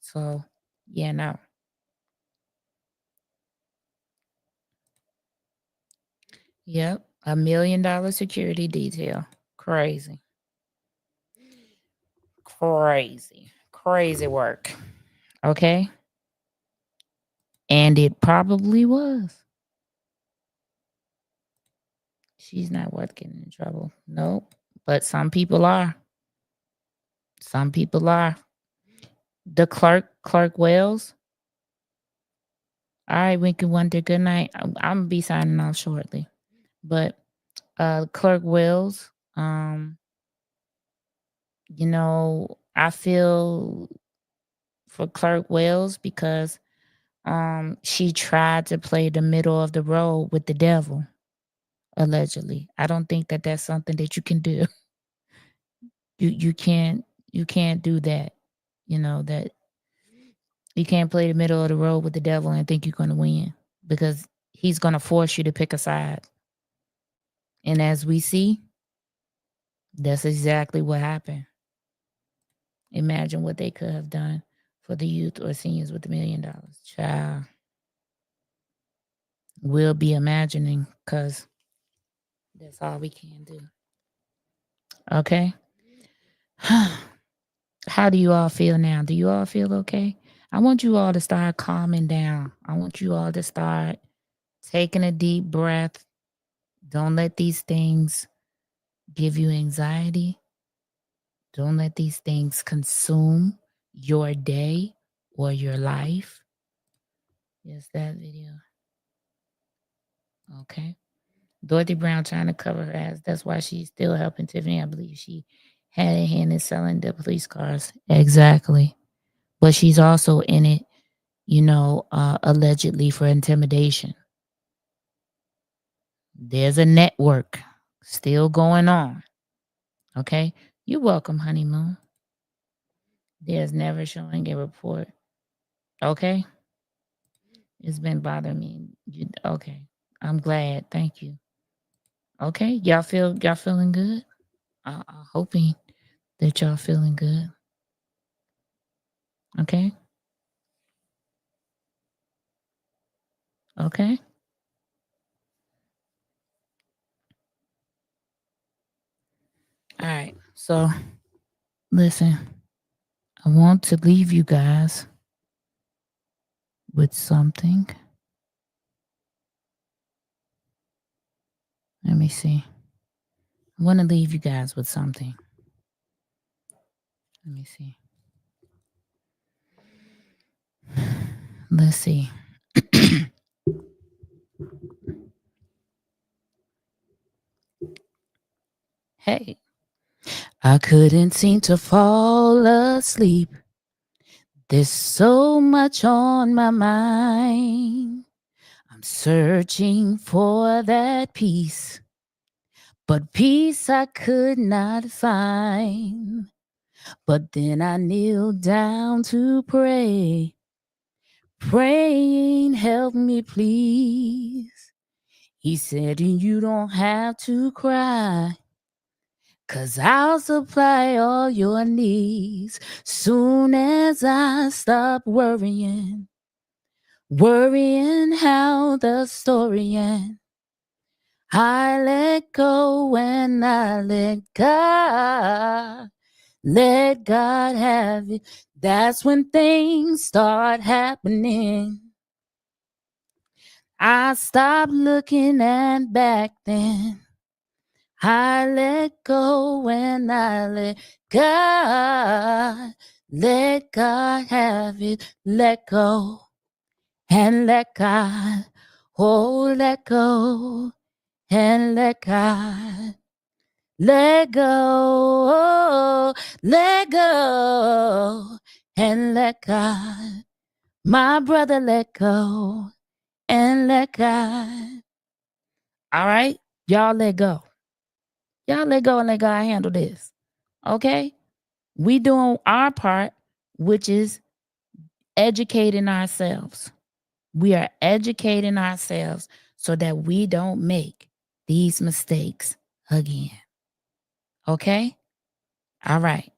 So, yeah, no. Yep. $1 million security detail. Crazy. Crazy work. Okay. And it probably was. She's not worth getting in trouble. Nope. But some people are. Some people are. The Clerk Wells. All right, Winky Wonder. Good night. I'm gonna be signing off shortly. But Clerk Wells, I feel for Clerk Wells because she tried to play the middle of the road with the devil, allegedly. I don't think that that's something that you can do. You can't do that. That you can't play the middle of the road with the devil and think you're going to win, because he's going to force you to pick a side. And as we see, that's exactly what happened. Imagine what they could have done for the youth or seniors with $1 million. Child. We'll be imagining, because that's all we can do. Okay? How do you all feel now? Do you all feel okay? I want you all to start calming down. I want you all to start taking a deep breath. Don't let these things give you anxiety. Don't let these things consume your day or your life. Yes, that video. Okay. Dorothy Brown trying to cover her ass. That's why she's still helping Tiffany. I believe she had a hand in selling the police cars. Exactly. But she's also in it, allegedly for intimidation. There's a network still going on. Okay. You're welcome, honeymoon. There's never showing a report. Okay. It's been bothering me. Okay. I'm glad. Thank you. Okay. Y'all feeling good? I'm hoping that y'all feeling good. Okay. Okay. All right. So listen, I want to leave you guys with something. Let me see. I want to leave you guys with something. Let me see. Let's see. Hey, I couldn't seem to fall asleep. There's so much on my mind. I'm searching for that peace, but peace I could not find. But then I kneeled down to pray, praying, help me please. He said, you don't have to cry, 'cause I'll supply all your needs. Soon as I stop worrying how the story ends, I let go and I let God. Let God have it. That's when things start happening. I stopped looking and back then. I let go and I let God. Let God have it. Let go and let God. Oh, let go and let God. Let go and let God. My brother, let go and let God. All right, y'all let go. Y'all let go and let God handle this. Okay? We doing our part, which is educating ourselves. We are educating ourselves so that we don't make these mistakes again. Okay? All right.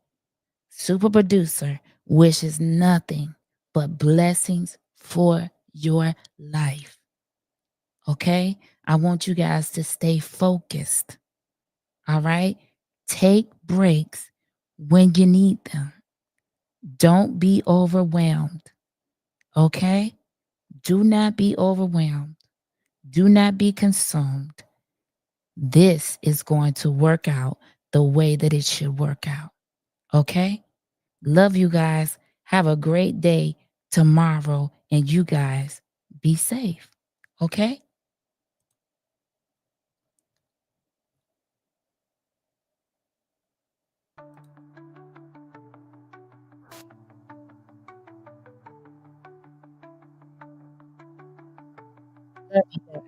Super producer wishes nothing but blessings for your life. Okay? I want you guys to stay focused. All right? Take breaks when you need them. Don't be overwhelmed. Okay? Do not be overwhelmed. Do not be consumed. This is going to work out the way that it should work out. Okay? Love you guys. Have a great day tomorrow, and you guys be safe. Okay? Love you guys.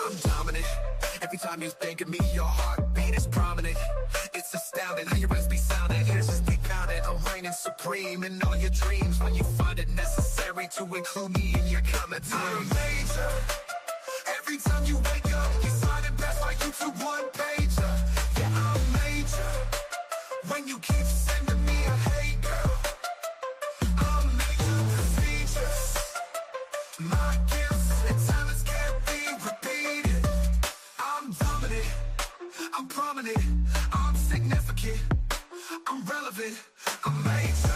I'm dominant. Every time you think of me, your heartbeat is prominent. It's astounding how your recipe sounded. Here's just be pounded. I'm reigning supreme in all your dreams when you find it necessary to include me in your comments. I'm major. Every time you wake up, you sign it best like you to one pager. Yeah, I'm major. When you keep sending me a hate girl, I'm major procedures. My gifts and talents can't be repeated. I'm dominant, I'm prominent, I'm significant, I'm relevant, I'm major.